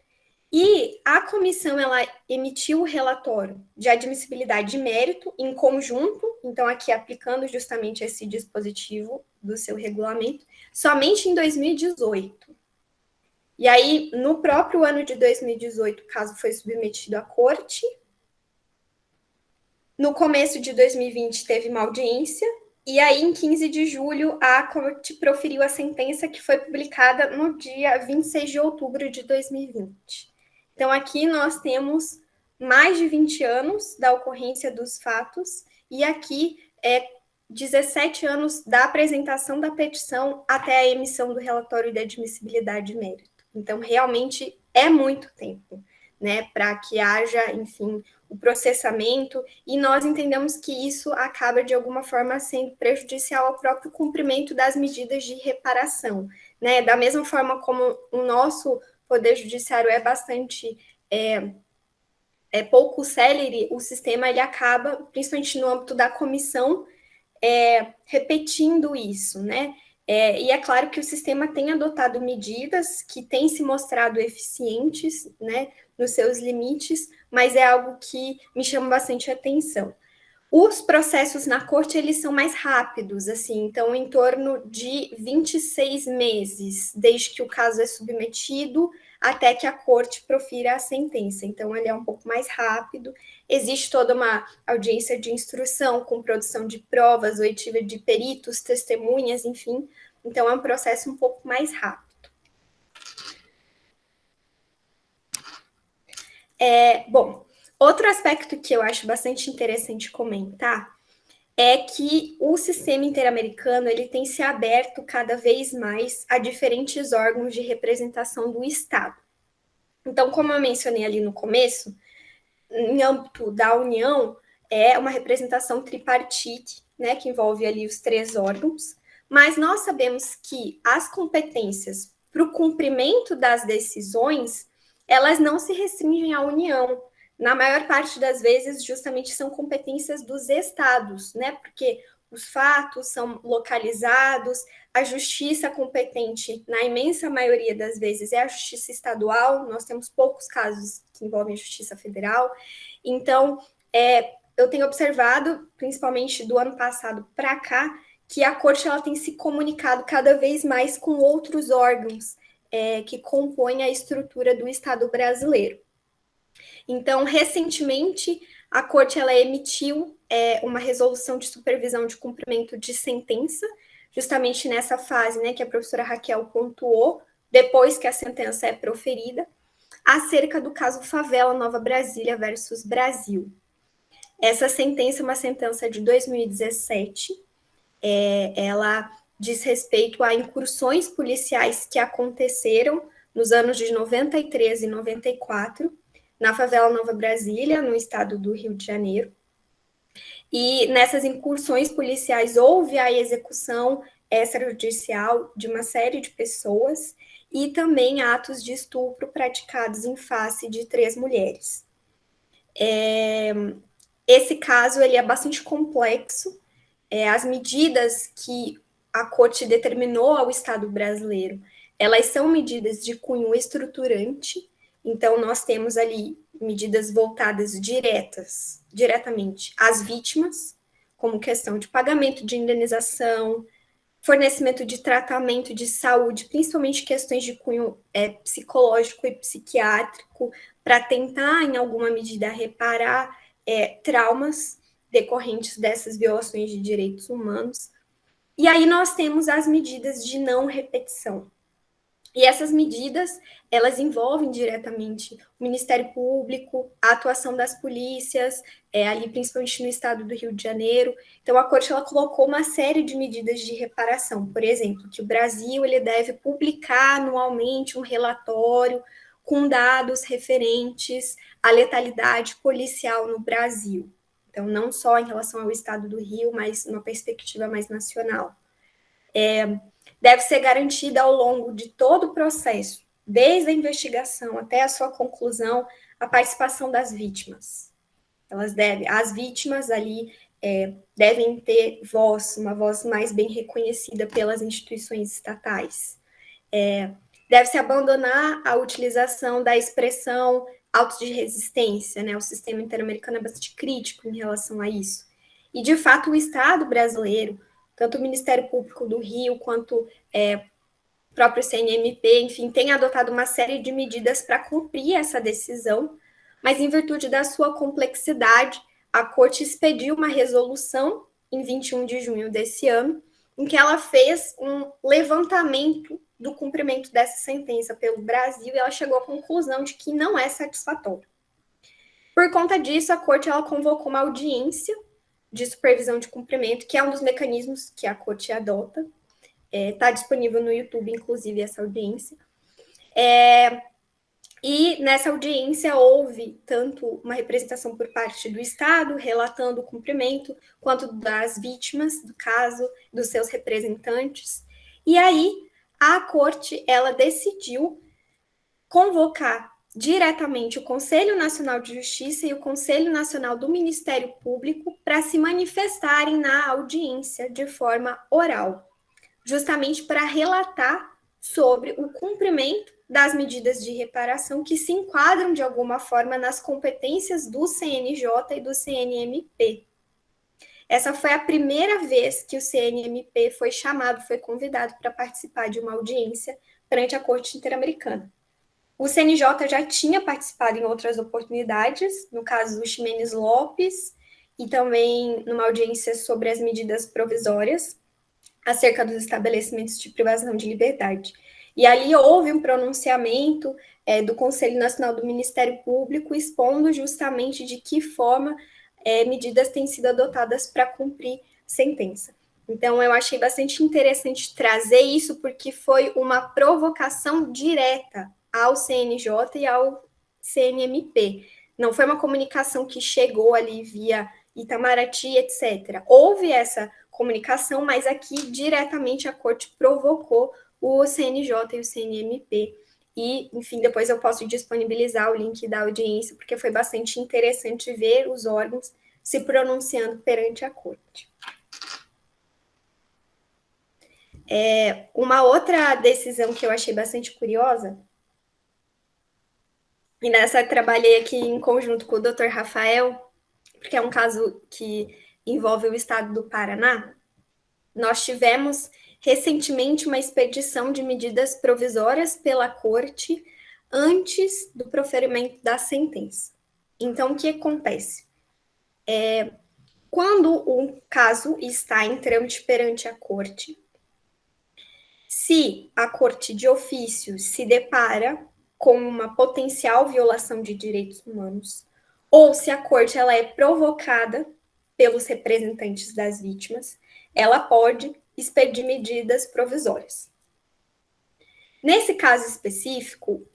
e a comissão, ela emitiu o relatório de admissibilidade de mérito em conjunto, então aqui aplicando justamente esse dispositivo do seu regulamento, somente em 2018. E aí, no próprio ano de 2018, o caso foi submetido à corte. No começo de 2020, teve uma audiência, e aí, em 15 de julho, a corte proferiu a sentença que foi publicada no dia 26 de outubro de 2020. Então, aqui nós temos mais de 20 anos da ocorrência dos fatos, e aqui 17 anos da apresentação da petição até a emissão do relatório de admissibilidade de mérito. Então, realmente é muito tempo, né, para que haja, enfim, o processamento, e nós entendemos que isso acaba, de alguma forma, sendo prejudicial ao próprio cumprimento das medidas de reparação, né, da mesma forma como o nosso Poder Judiciário é bastante pouco célere, o sistema ele acaba, principalmente no âmbito da comissão, repetindo isso, né? E é claro que o sistema tem adotado medidas que têm se mostrado eficientes, né, nos seus limites, mas é algo que me chama bastante atenção. Os processos na corte, eles são mais rápidos, assim, então em torno de 26 meses, desde que o caso é submetido até que a corte profira a sentença. Então, ele é um pouco mais rápido. Existe toda uma audiência de instrução com produção de provas, oitiva de peritos, testemunhas, enfim. Então, é um processo um pouco mais rápido. Bom, outro aspecto que eu acho bastante interessante comentar é que o sistema interamericano ele tem se aberto cada vez mais a diferentes órgãos de representação do Estado. Então, como eu mencionei ali no começo, em âmbito da União, é uma representação tripartite, né, que envolve ali os 3 órgãos, mas nós sabemos que as competências para o cumprimento das decisões, elas não se restringem à União. Na maior parte das vezes, justamente são competências dos estados, né? Porque os fatos são localizados, a justiça competente, na imensa maioria das vezes, é a justiça estadual, nós temos poucos casos que envolvem a justiça federal. Então, eu tenho observado, principalmente do ano passado para cá, que a corte ela tem se comunicado cada vez mais com outros órgãos que compõem a estrutura do Estado brasileiro. Então, recentemente, a corte ela emitiu uma resolução de supervisão de cumprimento de sentença, justamente nessa fase, né, que a professora Raquel pontuou, depois que a sentença é proferida, acerca do caso Favela Nova Brasília versus Brasil. Essa sentença é uma sentença de 2017, ela diz respeito a incursões policiais que aconteceram nos anos de 93 e 94, na favela Nova Brasília, no estado do Rio de Janeiro. E nessas incursões policiais houve a execução extrajudicial de uma série de pessoas e também atos de estupro praticados em face de 3 mulheres. Esse caso ele é bastante complexo. As medidas que a corte determinou ao Estado brasileiro, elas são medidas de cunho estruturante. Então, nós temos ali medidas voltadas diretamente às vítimas, como questão de pagamento de indenização, fornecimento de tratamento de saúde, principalmente questões de cunho psicológico e psiquiátrico, para tentar, em alguma medida, reparar traumas decorrentes dessas violações de direitos humanos. E aí nós temos as medidas de não repetição. E essas medidas, elas envolvem diretamente o Ministério Público, a atuação das polícias, ali principalmente no estado do Rio de Janeiro. Então, a Corte ela colocou uma série de medidas de reparação. Por exemplo, que o Brasil ele deve publicar anualmente um relatório com dados referentes à letalidade policial no Brasil. Então, não só em relação ao estado do Rio, mas numa perspectiva mais nacional. Deve ser garantida ao longo de todo o processo, desde a investigação até a sua conclusão, a participação das vítimas. As vítimas ali devem ter voz, uma voz mais bem reconhecida pelas instituições estatais. Deve-se abandonar a utilização da expressão autos de resistência, né? O sistema interamericano é bastante crítico em relação a isso. E, de fato, o Estado brasileiro, tanto o Ministério Público do Rio, quanto o próprio CNMP, enfim, tem adotado uma série de medidas para cumprir essa decisão, mas em virtude da sua complexidade, a Corte expediu uma resolução em 21 de junho desse ano, em que ela fez um levantamento do cumprimento dessa sentença pelo Brasil e ela chegou à conclusão de que não é satisfatório. Por conta disso, a Corte ela convocou uma audiência de supervisão de cumprimento, que é um dos mecanismos que a Corte adota. Está disponível no YouTube, inclusive, essa audiência. E nessa audiência houve tanto uma representação por parte do Estado, relatando o cumprimento, quanto das vítimas do caso, dos seus representantes. E aí, a Corte, ela decidiu convocar diretamente o Conselho Nacional de Justiça e o Conselho Nacional do Ministério Público para se manifestarem na audiência de forma oral, justamente para relatar sobre o cumprimento das medidas de reparação que se enquadram de alguma forma nas competências do CNJ e do CNMP. Essa foi a primeira vez que o CNMP foi convidado para participar de uma audiência perante a Corte Interamericana. O CNJ já tinha participado em outras oportunidades, no caso do Ximenes Lopes, e também numa audiência sobre as medidas provisórias acerca dos estabelecimentos de privação de liberdade. E ali houve um pronunciamento do Conselho Nacional do Ministério Público expondo justamente de que forma medidas têm sido adotadas para cumprir sentença. Então, eu achei bastante interessante trazer isso, porque foi uma provocação direta ao CNJ e ao CNMP. Não foi uma comunicação que chegou ali via Itamaraty, etc. Houve essa comunicação, mas aqui diretamente a Corte provocou o CNJ e o CNMP. E, enfim, depois eu posso disponibilizar o link da audiência, porque foi bastante interessante ver os órgãos se pronunciando perante a Corte. Uma outra decisão que eu achei bastante curiosa, e nessa eu trabalhei aqui em conjunto com o Dr. Rafael, porque é um caso que envolve o estado do Paraná. Nós tivemos recentemente uma expedição de medidas provisórias pela Corte antes do proferimento da sentença. Então, o que acontece? Quando um caso está em trâmite perante a Corte, se a Corte de ofício se depara com uma potencial violação de direitos humanos, ou se a Corte ela é provocada pelos representantes das vítimas, ela pode expedir medidas provisórias. Nesse caso específico,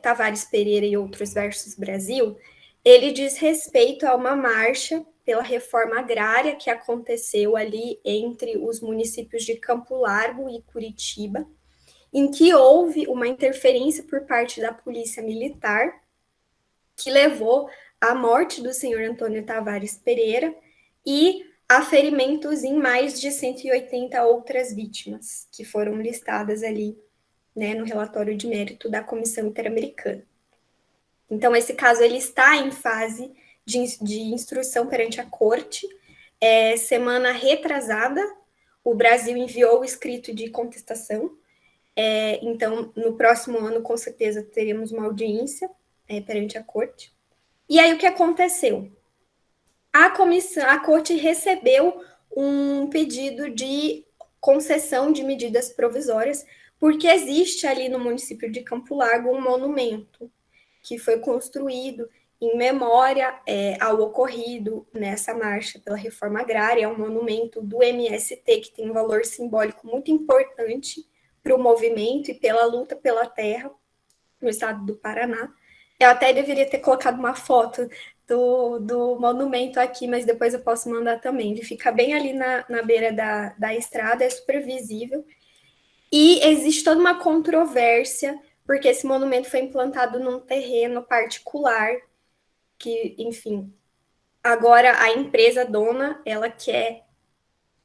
Tavares Pereira e outros versus Brasil, ele diz respeito a uma marcha pela reforma agrária que aconteceu ali entre os municípios de Campo Largo e Curitiba, em que houve uma interferência por parte da Polícia Militar, que levou à morte do senhor Antônio Tavares Pereira e a ferimentos em mais de 180 outras vítimas, que foram listadas ali, né, no relatório de mérito da Comissão Interamericana. Então, esse caso ele está em fase de instrução perante a Corte. Semana retrasada, o Brasil enviou o escrito de contestação. Então, no próximo ano, com certeza, teremos uma audiência perante a Corte. E aí, o que aconteceu? A Corte recebeu um pedido de concessão de medidas provisórias, porque existe ali no município de Campo Largo um monumento que foi construído em memória ao ocorrido nessa marcha pela reforma agrária. É um monumento do MST que tem um valor simbólico muito importante para o movimento e pela luta pela terra no estado do Paraná. Eu até deveria ter colocado uma foto do monumento aqui, mas depois eu posso mandar também. Ele fica bem ali na beira da estrada, é super visível. E existe toda uma controvérsia, porque esse monumento foi implantado num terreno particular, que, enfim, agora a empresa dona, ela quer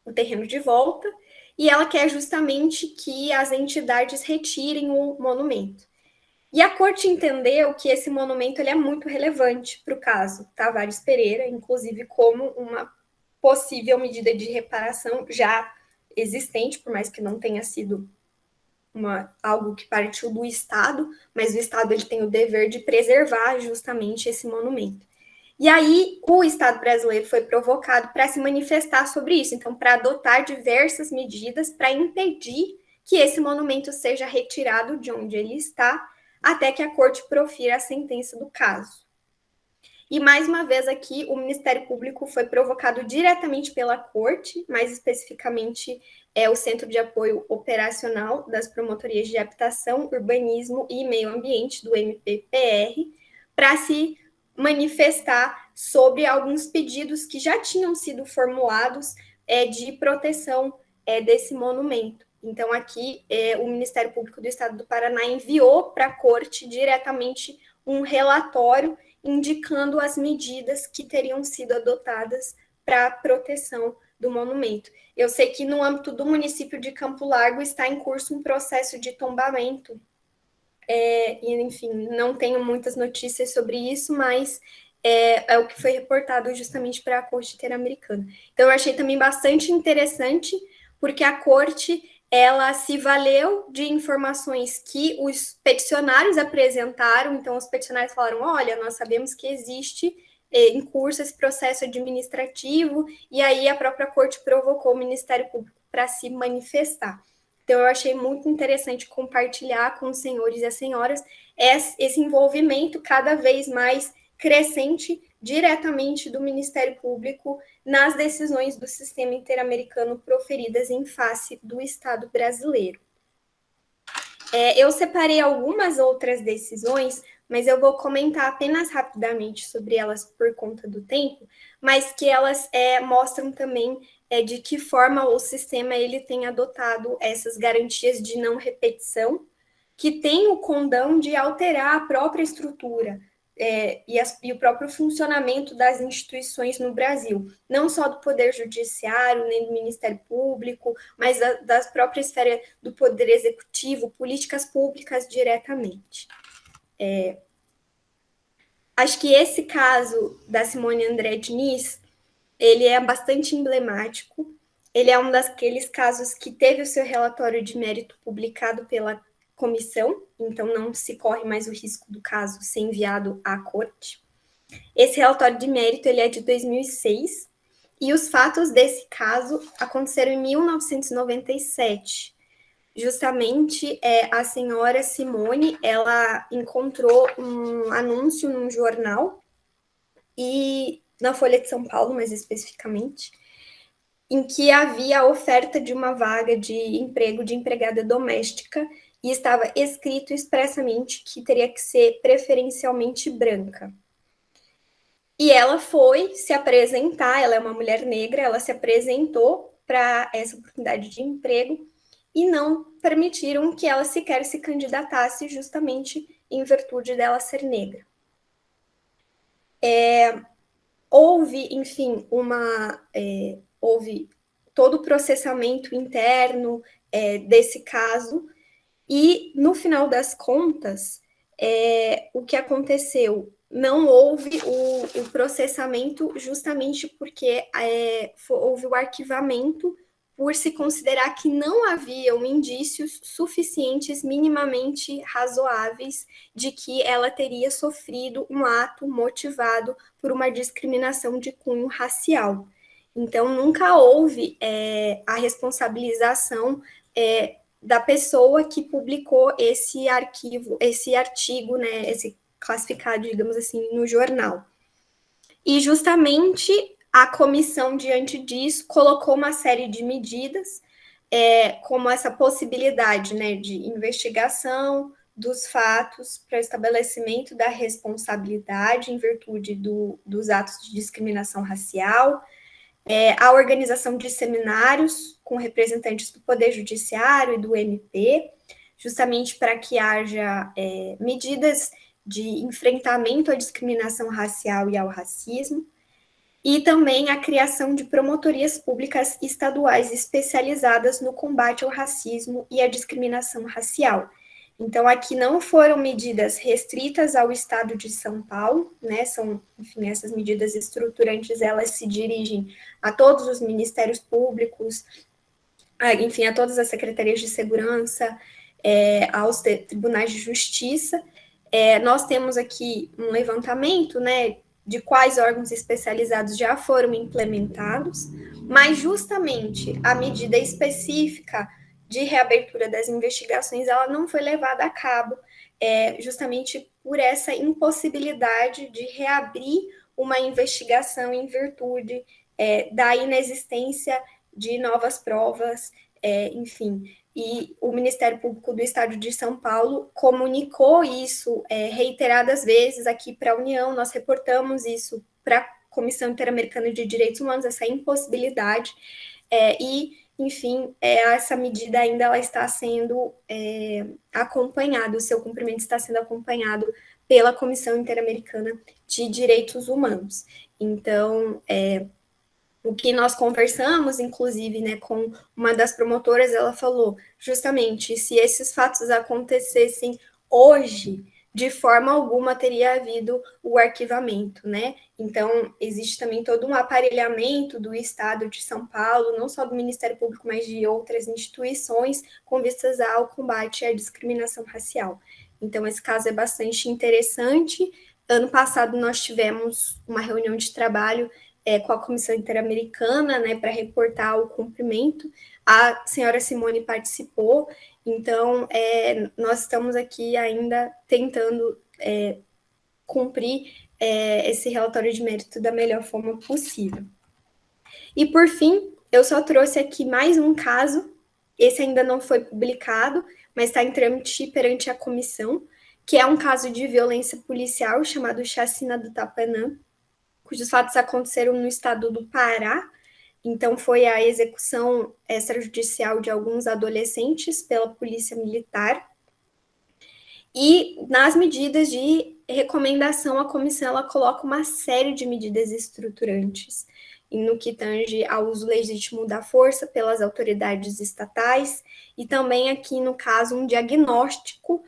o terreno de volta, e ela quer justamente que as entidades retirem o monumento. E a corte entendeu que esse monumento ele é muito relevante para o caso Tavares Pereira, inclusive como uma possível medida de reparação já existente, por mais que não tenha sido algo que partiu do Estado, mas o Estado ele tem o dever de preservar justamente esse monumento. E aí o Estado brasileiro foi provocado para se manifestar sobre isso, então para adotar diversas medidas para impedir que esse monumento seja retirado de onde ele está, até que a corte profira a sentença do caso. E, mais uma vez aqui, o Ministério Público foi provocado diretamente pela corte, mais especificamente o Centro de Apoio Operacional das Promotorias de Habitação, Urbanismo e Meio Ambiente, do MPPR, para se manifestar sobre alguns pedidos que já tinham sido formulados de proteção desse monumento. Então, aqui, o Ministério Público do Estado do Paraná enviou para a corte diretamente um relatório indicando as medidas que teriam sido adotadas para a proteção do monumento. Eu sei que no âmbito do município de Campo Largo está em curso um processo de tombamento. E, enfim, não tenho muitas notícias sobre isso, mas é o que foi reportado justamente para a Corte Interamericana. Então, eu achei também bastante interessante, porque a Corte ela se valeu de informações que os peticionários apresentaram. Então, os peticionários falaram, olha, nós sabemos que existe em curso esse processo administrativo, e aí a própria corte provocou o Ministério Público para se manifestar. Então, eu achei muito interessante compartilhar com os senhores e as senhoras esse envolvimento cada vez mais crescente diretamente do Ministério Público nas decisões do sistema interamericano proferidas em face do Estado brasileiro. Eu separei algumas outras decisões, mas eu vou comentar apenas rapidamente sobre elas por conta do tempo, mas que elas mostram também de que forma o sistema ele tem adotado essas garantias de não repetição, que tem o condão de alterar a própria estrutura, e o próprio funcionamento das instituições no Brasil, não só do Poder Judiciário, nem do Ministério Público, mas da própria esfera do Poder Executivo, políticas públicas diretamente. Acho que esse caso da Simone André Diniz, ele é bastante emblemático, ele é um daqueles casos que teve o seu relatório de mérito publicado pela comissão, então não se corre mais o risco do caso ser enviado à corte. Esse relatório de mérito ele é de 2006 e os fatos desse caso aconteceram em 1997. Justamente a senhora Simone, ela encontrou um anúncio num jornal, e na Folha de São Paulo, mais especificamente, em que havia a oferta de uma vaga de emprego de empregada doméstica, e estava escrito expressamente que teria que ser preferencialmente branca. E ela foi se apresentar, ela é uma mulher negra, ela se apresentou para essa oportunidade de emprego e não permitiram que ela sequer se candidatasse justamente em virtude dela ser negra. Houve, enfim, houve todo o processamento interno desse caso, e, no final das contas, o que aconteceu? Não houve o processamento justamente porque houve o arquivamento por se considerar que não haviam indícios suficientes, minimamente razoáveis, de que ela teria sofrido um ato motivado por uma discriminação de cunho racial. Então, nunca houve a responsabilização da pessoa que publicou esse artigo, né, esse classificado, digamos assim, no jornal. E justamente a comissão, diante disso, colocou uma série de medidas, como essa possibilidade, né, de investigação dos fatos para estabelecimento da responsabilidade em virtude dos atos de discriminação racial, a organização de seminários com representantes do Poder Judiciário e do MP, justamente para que haja medidas de enfrentamento à discriminação racial e ao racismo, e também a criação de promotorias públicas estaduais especializadas no combate ao racismo e à discriminação racial. Então, aqui não foram medidas restritas ao estado de São Paulo, né? São, enfim, essas medidas estruturantes, elas se dirigem a todos os ministérios públicos, enfim, a todas as secretarias de segurança, aos tribunais de justiça. Nós temos aqui um levantamento, né, de quais órgãos especializados já foram implementados, mas justamente a medida específica de reabertura das investigações, ela não foi levada a cabo, justamente por essa impossibilidade de reabrir uma investigação em virtude da inexistência de novas provas, enfim. E o Ministério Público do Estado de São Paulo comunicou isso reiteradas vezes aqui para a União, nós reportamos isso para a Comissão Interamericana de Direitos Humanos, essa impossibilidade, enfim, essa medida ainda ela está sendo acompanada, o seu cumprimento está sendo acompanhado pela Comissão Interamericana de Direitos Humanos. Então, o que nós conversamos, inclusive, né, com uma das promotoras, ela falou, justamente, se esses fatos acontecessem hoje, de forma alguma teria havido o arquivamento, né? Então, existe também todo um aparelhamento do Estado de São Paulo, não só do Ministério Público, mas de outras instituições, com vistas ao combate à discriminação racial. Então, esse caso é bastante interessante. Ano passado, nós tivemos uma reunião de trabalho com a Comissão Interamericana, né, para reportar o cumprimento. A senhora Simone participou, então nós estamos aqui ainda tentando cumprir esse relatório de mérito da melhor forma possível. E, por fim, eu só trouxe aqui mais um caso, esse ainda não foi publicado, mas está em trâmite perante a comissão, que é um caso de violência policial chamado Chacina do Tapanã, cujos fatos aconteceram no estado do Pará. Então, foi a execução extrajudicial de alguns adolescentes pela polícia militar. E nas medidas de recomendação, a comissão ela coloca uma série de medidas estruturantes no que tange ao uso legítimo da força pelas autoridades estatais e também aqui, no caso, um diagnóstico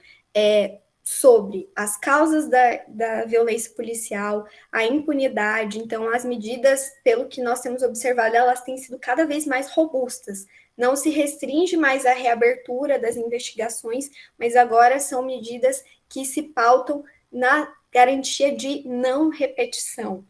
sobre as causas da violência policial, a impunidade. Então, as medidas, pelo que nós temos observado, elas têm sido cada vez mais robustas. Não se restringe mais a reabertura das investigações, mas agora são medidas que se pautam na garantia de não repetição.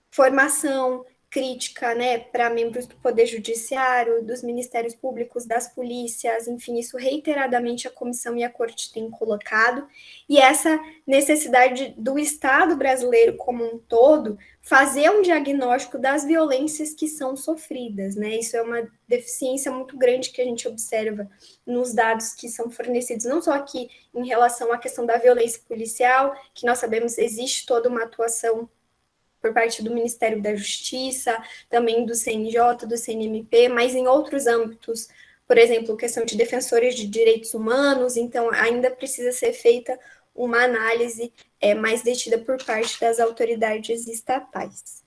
Formação crítica, né, para membros do Poder Judiciário, dos Ministérios Públicos, das polícias, enfim, isso reiteradamente a comissão e a corte têm colocado, e essa necessidade do Estado brasileiro como um todo fazer um diagnóstico das violências que são sofridas, né, isso é uma deficiência muito grande que a gente observa nos dados que são fornecidos, não só aqui em relação à questão da violência policial, que nós sabemos existe toda uma atuação por parte do Ministério da Justiça, também do CNJ, do CNMP, mas em outros âmbitos, por exemplo, questão de defensores de direitos humanos, então ainda precisa ser feita uma análise mais detida por parte das autoridades estatais.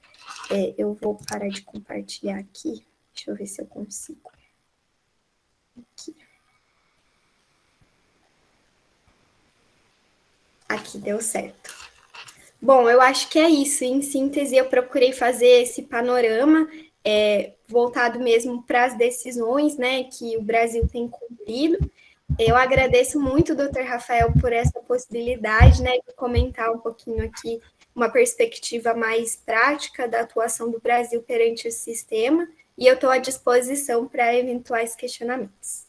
Eu vou parar de compartilhar aqui, deixa eu ver se eu consigo. Aqui deu certo. Bom, eu acho que é isso. Em síntese, eu procurei fazer esse panorama voltado mesmo para as decisões, né, que o Brasil tem cumprido. Eu agradeço muito, doutor Rafael, por essa possibilidade, né, de comentar um pouquinho aqui uma perspectiva mais prática da atuação do Brasil perante esse sistema, e eu estou à disposição para eventuais questionamentos.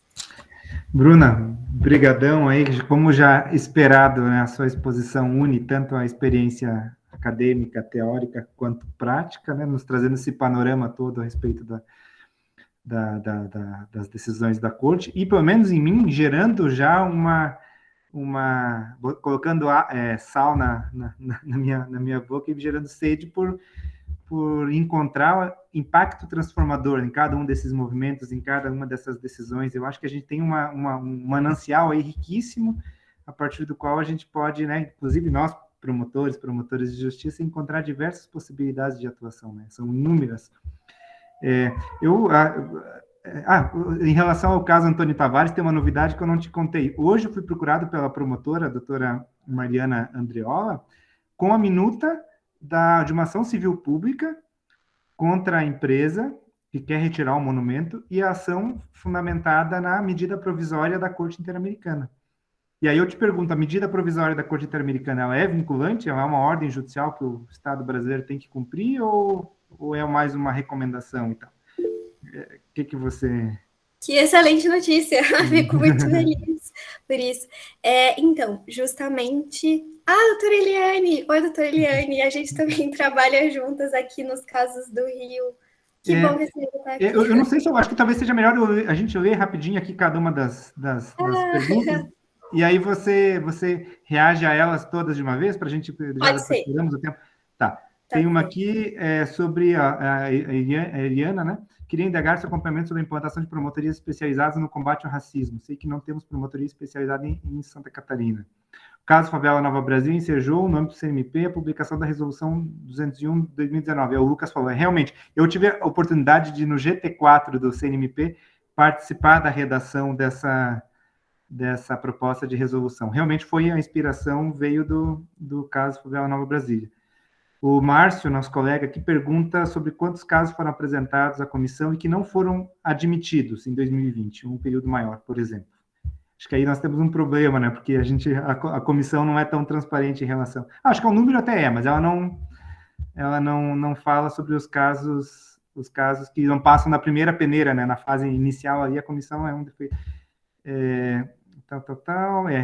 Bruna, brigadão aí, como já esperado, né, a sua exposição une tanto a experiência acadêmica, teórica, quanto prática, né, nos trazendo esse panorama todo a respeito das decisões da corte, e pelo menos em mim, gerando já colocando sal na minha boca e gerando sede por encontrar impacto transformador em cada um desses movimentos, em cada uma dessas decisões. Eu acho que a gente tem um manancial aí riquíssimo, a partir do qual a gente pode, né, inclusive nós, promotores de justiça, encontrar diversas possibilidades de atuação, né? São inúmeras. Em relação ao caso Antônio Tavares, tem uma novidade que eu não te contei. Hoje eu fui procurado pela promotora, a doutora Mariana Andreola, com a minuta de uma ação civil pública contra a empresa que quer retirar o monumento e a ação fundamentada na medida provisória da Corte Interamericana. E aí eu te pergunto, a medida provisória da Corte Interamericana, ela é vinculante? Ela é uma ordem judicial que o Estado brasileiro tem que cumprir ou é mais uma recomendação e tal? O que você... Que excelente notícia, fico muito feliz por isso. Então, justamente... doutora Eliane! Oi, doutora Eliane! A gente também trabalha juntas aqui nos casos do Rio. Que bom que você está aqui. Eu não sei se eu acho que talvez seja melhor a gente ler rapidinho aqui cada uma das perguntas, e aí você reage a elas todas de uma vez, para a gente... Pode ser. Tiramos o tempo. Tá. Tem uma aqui sobre a Eliana, né? Queria indagar seu acompanhamento sobre a implantação de promotorias especializadas no combate ao racismo. Sei que não temos promotoria especializada em Santa Catarina. O caso Favela Nova Brasil ensejou, no âmbito do CNMP, a publicação da Resolução 201 de 2019. O Lucas falou, realmente, eu tive a oportunidade de, no GT4 do CNMP, participar da redação dessa proposta de resolução. Realmente foi a inspiração, veio do caso Favela Nova Brasília. O Márcio, nosso colega aqui, pergunta sobre quantos casos foram apresentados à comissão e que não foram admitidos em 2020, um período maior, por exemplo. Acho que aí nós temos um problema, né? Porque a comissão não é tão transparente em relação... Acho que o número até mas ela não fala sobre os casos que não passam na primeira peneira, né? Na fase inicial ali, a comissão é um defeito.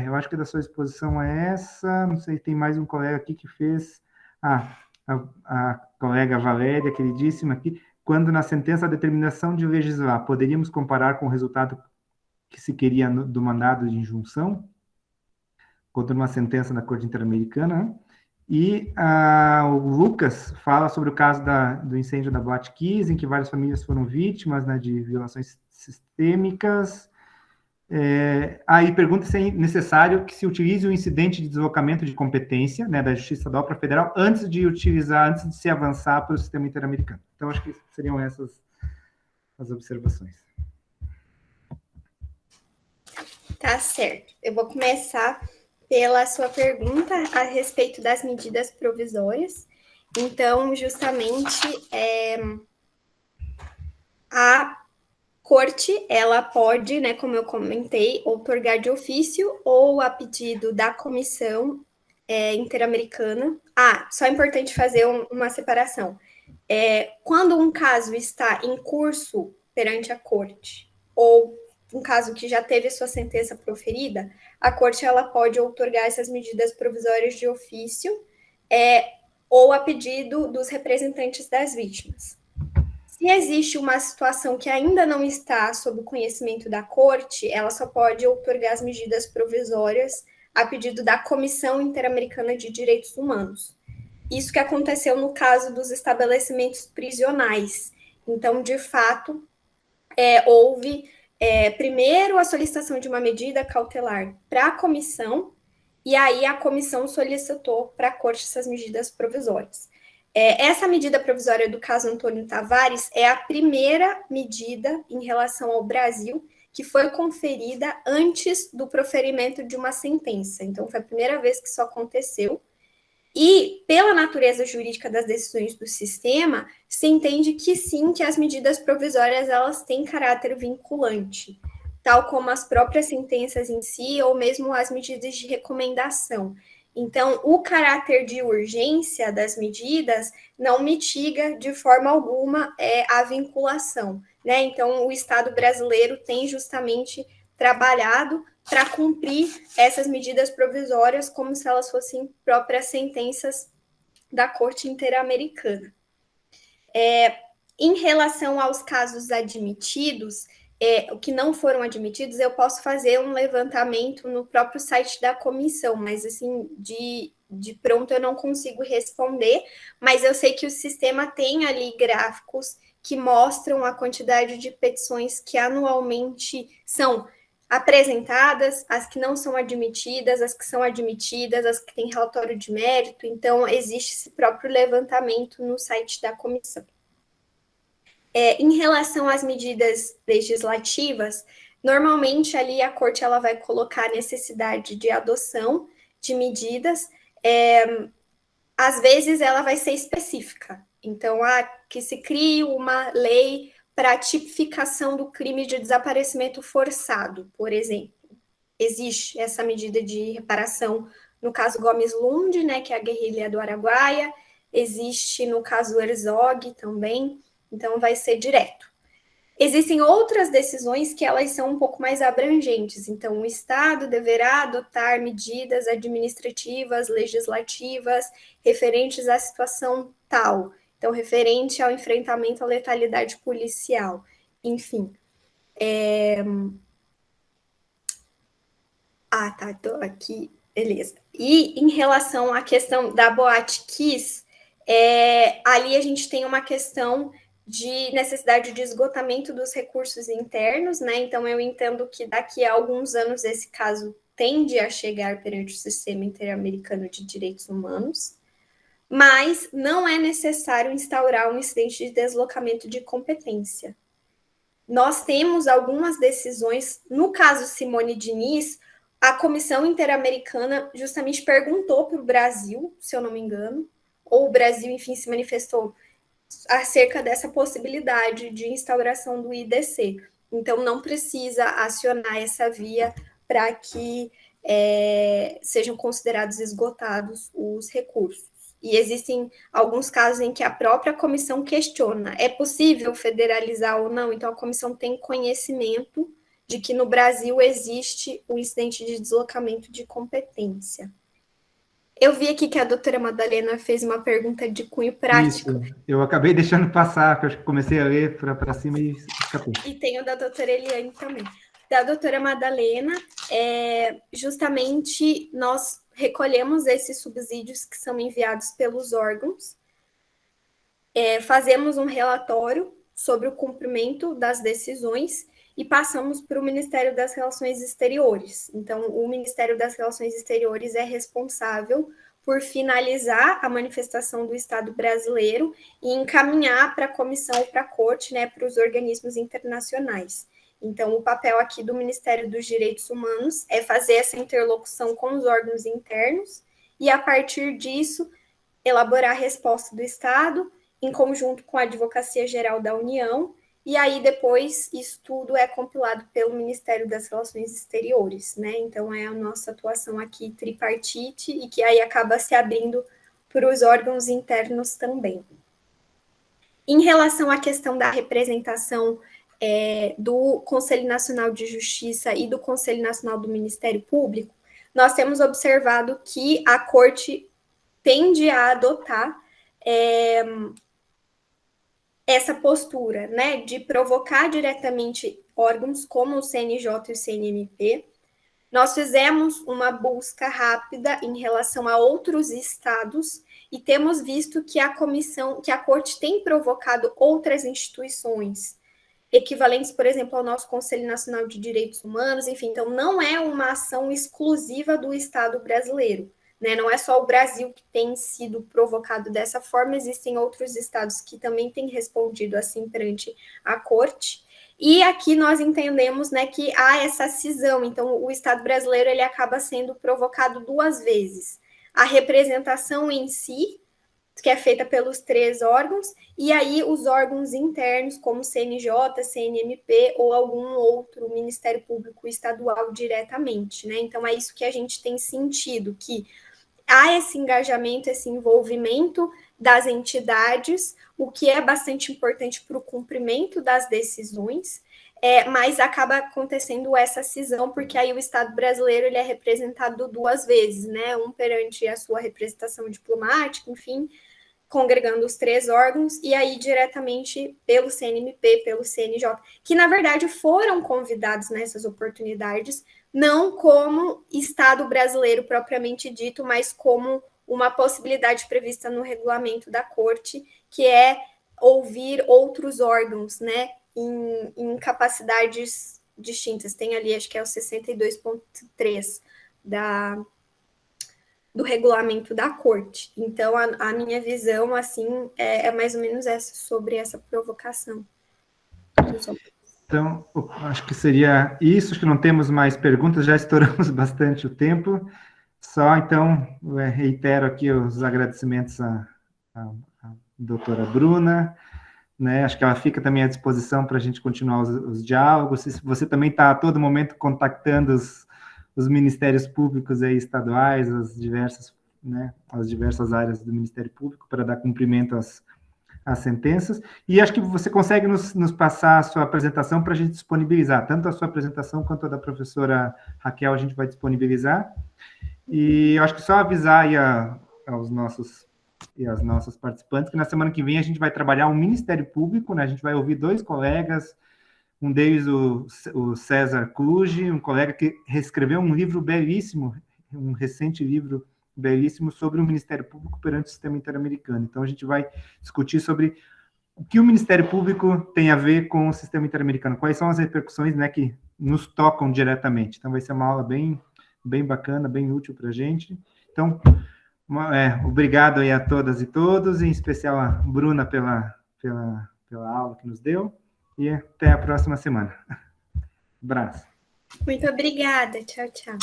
Eu acho que da sua exposição é essa. Não sei, tem mais um colega aqui que fez... a colega Valéria, queridíssima aqui, quando na sentença a determinação de legislar, poderíamos comparar com o resultado que se queria do mandado de injunção, contra uma sentença da Corte Interamericana, né? E o Lucas fala sobre o caso do incêndio da Boate Kiss, em que várias famílias foram vítimas, né, de violações sistêmicas. Aí pergunta se é necessário que se utilize o incidente de deslocamento de competência, né, da Justiça Estadual para a Federal antes de se avançar para o sistema interamericano. Então, acho que seriam essas as observações. Tá certo. Eu vou começar pela sua pergunta a respeito das medidas provisórias. Então, justamente, a Corte, ela pode, né, como eu comentei, outorgar de ofício ou a pedido da Comissão Interamericana. Só é importante fazer uma separação. Quando um caso está em curso perante a Corte, ou um caso que já teve sua sentença proferida, a Corte ela pode outorgar essas medidas provisórias de ofício ou a pedido dos representantes das vítimas. Se existe uma situação que ainda não está sob o conhecimento da Corte, ela só pode outorgar as medidas provisórias a pedido da Comissão Interamericana de Direitos Humanos. Isso que aconteceu no caso dos estabelecimentos prisionais. Então, de fato, houve primeiro a solicitação de uma medida cautelar para a comissão, e aí a comissão solicitou para a Corte essas medidas provisórias. Essa medida provisória do caso Antônio Tavares é a primeira medida em relação ao Brasil que foi conferida antes do proferimento de uma sentença. Então, foi a primeira vez que isso aconteceu. E, pela natureza jurídica das decisões do sistema, se entende que sim, que as medidas provisórias elas têm caráter vinculante. tal como as próprias sentenças em si, ou mesmo as medidas de recomendação. Então, o caráter de urgência das medidas não mitiga de forma alguma a vinculação, né? Então, o Estado brasileiro tem justamente trabalhado para cumprir essas medidas provisórias como se elas fossem próprias sentenças da Corte Interamericana. Em relação aos casos admitidos, o que não foram admitidos, eu posso fazer um levantamento no próprio site da comissão, mas assim, de pronto eu não consigo responder, mas eu sei que o sistema tem ali gráficos que mostram a quantidade de petições que anualmente são apresentadas, as que não são admitidas, as que são admitidas, as que têm relatório de mérito, então existe esse próprio levantamento no site da comissão. Em relação às medidas legislativas, normalmente ali a corte ela vai colocar a necessidade de adoção de medidas, às vezes ela vai ser específica. Então, que se crie uma lei para a tipificação do crime de desaparecimento forçado, por exemplo. Existe essa medida de reparação no caso Gomes Lund, né, que é a guerrilha do Araguaia, existe no caso Herzog também, então vai ser direto. Existem outras decisões que elas são um pouco mais abrangentes, então o Estado deverá adotar medidas administrativas, legislativas, referentes à situação tal, então referente ao enfrentamento à letalidade policial, enfim. Tá, tô aqui, beleza. E em relação à questão da Boate Kiss, ali a gente tem uma questão de necessidade de esgotamento dos recursos internos, né? Então, eu entendo que daqui a alguns anos esse caso tende a chegar perante o Sistema Interamericano de Direitos Humanos, mas não é necessário instaurar um incidente de deslocamento de competência. Nós temos algumas decisões, no caso Simone Diniz, a Comissão Interamericana justamente perguntou para o Brasil, se eu não me engano, ou o Brasil, enfim, se manifestou acerca dessa possibilidade de instauração do IDC. Então, não precisa acionar essa via para que sejam considerados esgotados os recursos. E existem alguns casos em que a própria comissão questiona, é possível federalizar ou não? Então, a comissão tem conhecimento de que no Brasil existe o incidente de deslocamento de competência. Eu vi aqui que a doutora Madalena fez uma pergunta de cunho prático. Isso, eu acabei deixando passar, porque eu comecei a ler para cima e escapei. E tem o da doutora Eliane também. Da doutora Madalena, justamente nós recolhemos esses subsídios que são enviados pelos órgãos, fazemos um relatório sobre o cumprimento das decisões e passamos para o Ministério das Relações Exteriores. Então, o Ministério das Relações Exteriores é responsável por finalizar a manifestação do Estado brasileiro e encaminhar para a comissão ou para a corte, né, para os organismos internacionais. Então, o papel aqui do Ministério dos Direitos Humanos é fazer essa interlocução com os órgãos internos e, a partir disso, elaborar a resposta do Estado em conjunto com a Advocacia Geral da União. E aí, depois, isso tudo é compilado pelo Ministério das Relações Exteriores, né? Então, é a nossa atuação aqui tripartite e que aí acaba se abrindo para os órgãos internos também. Em relação à questão da representação do Conselho Nacional de Justiça e do Conselho Nacional do Ministério Público, nós temos observado que a Corte tende a adotar essa postura, né, de provocar diretamente órgãos como o CNJ e o CNMP. Nós fizemos uma busca rápida em relação a outros estados e temos visto que a Corte tem provocado outras instituições equivalentes, por exemplo, ao nosso Conselho Nacional de Direitos Humanos, enfim, então não é uma ação exclusiva do Estado brasileiro. Né? Não é só o Brasil que tem sido provocado dessa forma, existem outros estados que também têm respondido assim perante a corte. E aqui nós entendemos, né, que há essa cisão, então o Estado brasileiro ele acaba sendo provocado duas vezes. A representação em si, que é feita pelos 3 órgãos, e aí os órgãos internos, como CNJ, CNMP ou algum outro Ministério Público Estadual diretamente, né? Então, é isso que a gente tem sentido, que há esse engajamento, esse envolvimento das entidades, o que é bastante importante para o cumprimento das decisões, mas acaba acontecendo essa cisão, porque aí o Estado brasileiro ele é representado 2 vezes, né? Um perante a sua representação diplomática, enfim, congregando os 3 órgãos, e aí diretamente pelo CNMP, pelo CNJ, que na verdade foram convidados nessas oportunidades, não como Estado brasileiro propriamente dito, mas como uma possibilidade prevista no regulamento da Corte, que é ouvir outros órgãos, né, em capacidades distintas. Tem ali, acho que é o 62.3 do regulamento da Corte. Então, a minha visão, assim, é mais ou menos essa, sobre essa provocação. Então, acho que seria isso, acho que não temos mais perguntas, já estouramos bastante o tempo. Só, então, reitero aqui os agradecimentos à doutora Bruna, né? Acho que ela fica também à disposição para a gente continuar os diálogos. Você também está a todo momento contactando os ministérios públicos aí, estaduais, as diversas áreas do Ministério Público para dar cumprimento às sentenças, e acho que você consegue nos passar a sua apresentação para a gente disponibilizar, tanto a sua apresentação quanto a da professora Raquel, a gente vai disponibilizar, e eu acho que só avisar aí aos nossos e às nossas participantes que na semana que vem a gente vai trabalhar um Ministério Público, né? A gente vai ouvir 2 colegas, um deles o César Kluge, um colega que reescreveu um livro belíssimo, um recente livro belíssimo sobre o Ministério Público perante o sistema interamericano. Então, a gente vai discutir sobre o que o Ministério Público tem a ver com o sistema interamericano, quais são as repercussões, né, que nos tocam diretamente. Então, vai ser uma aula bem bacana, bem útil para a gente. Então, obrigado aí a todas e todos, em especial a Bruna pela aula que nos deu, e até a próxima semana. Abraço. Muito obrigada. Tchau, tchau.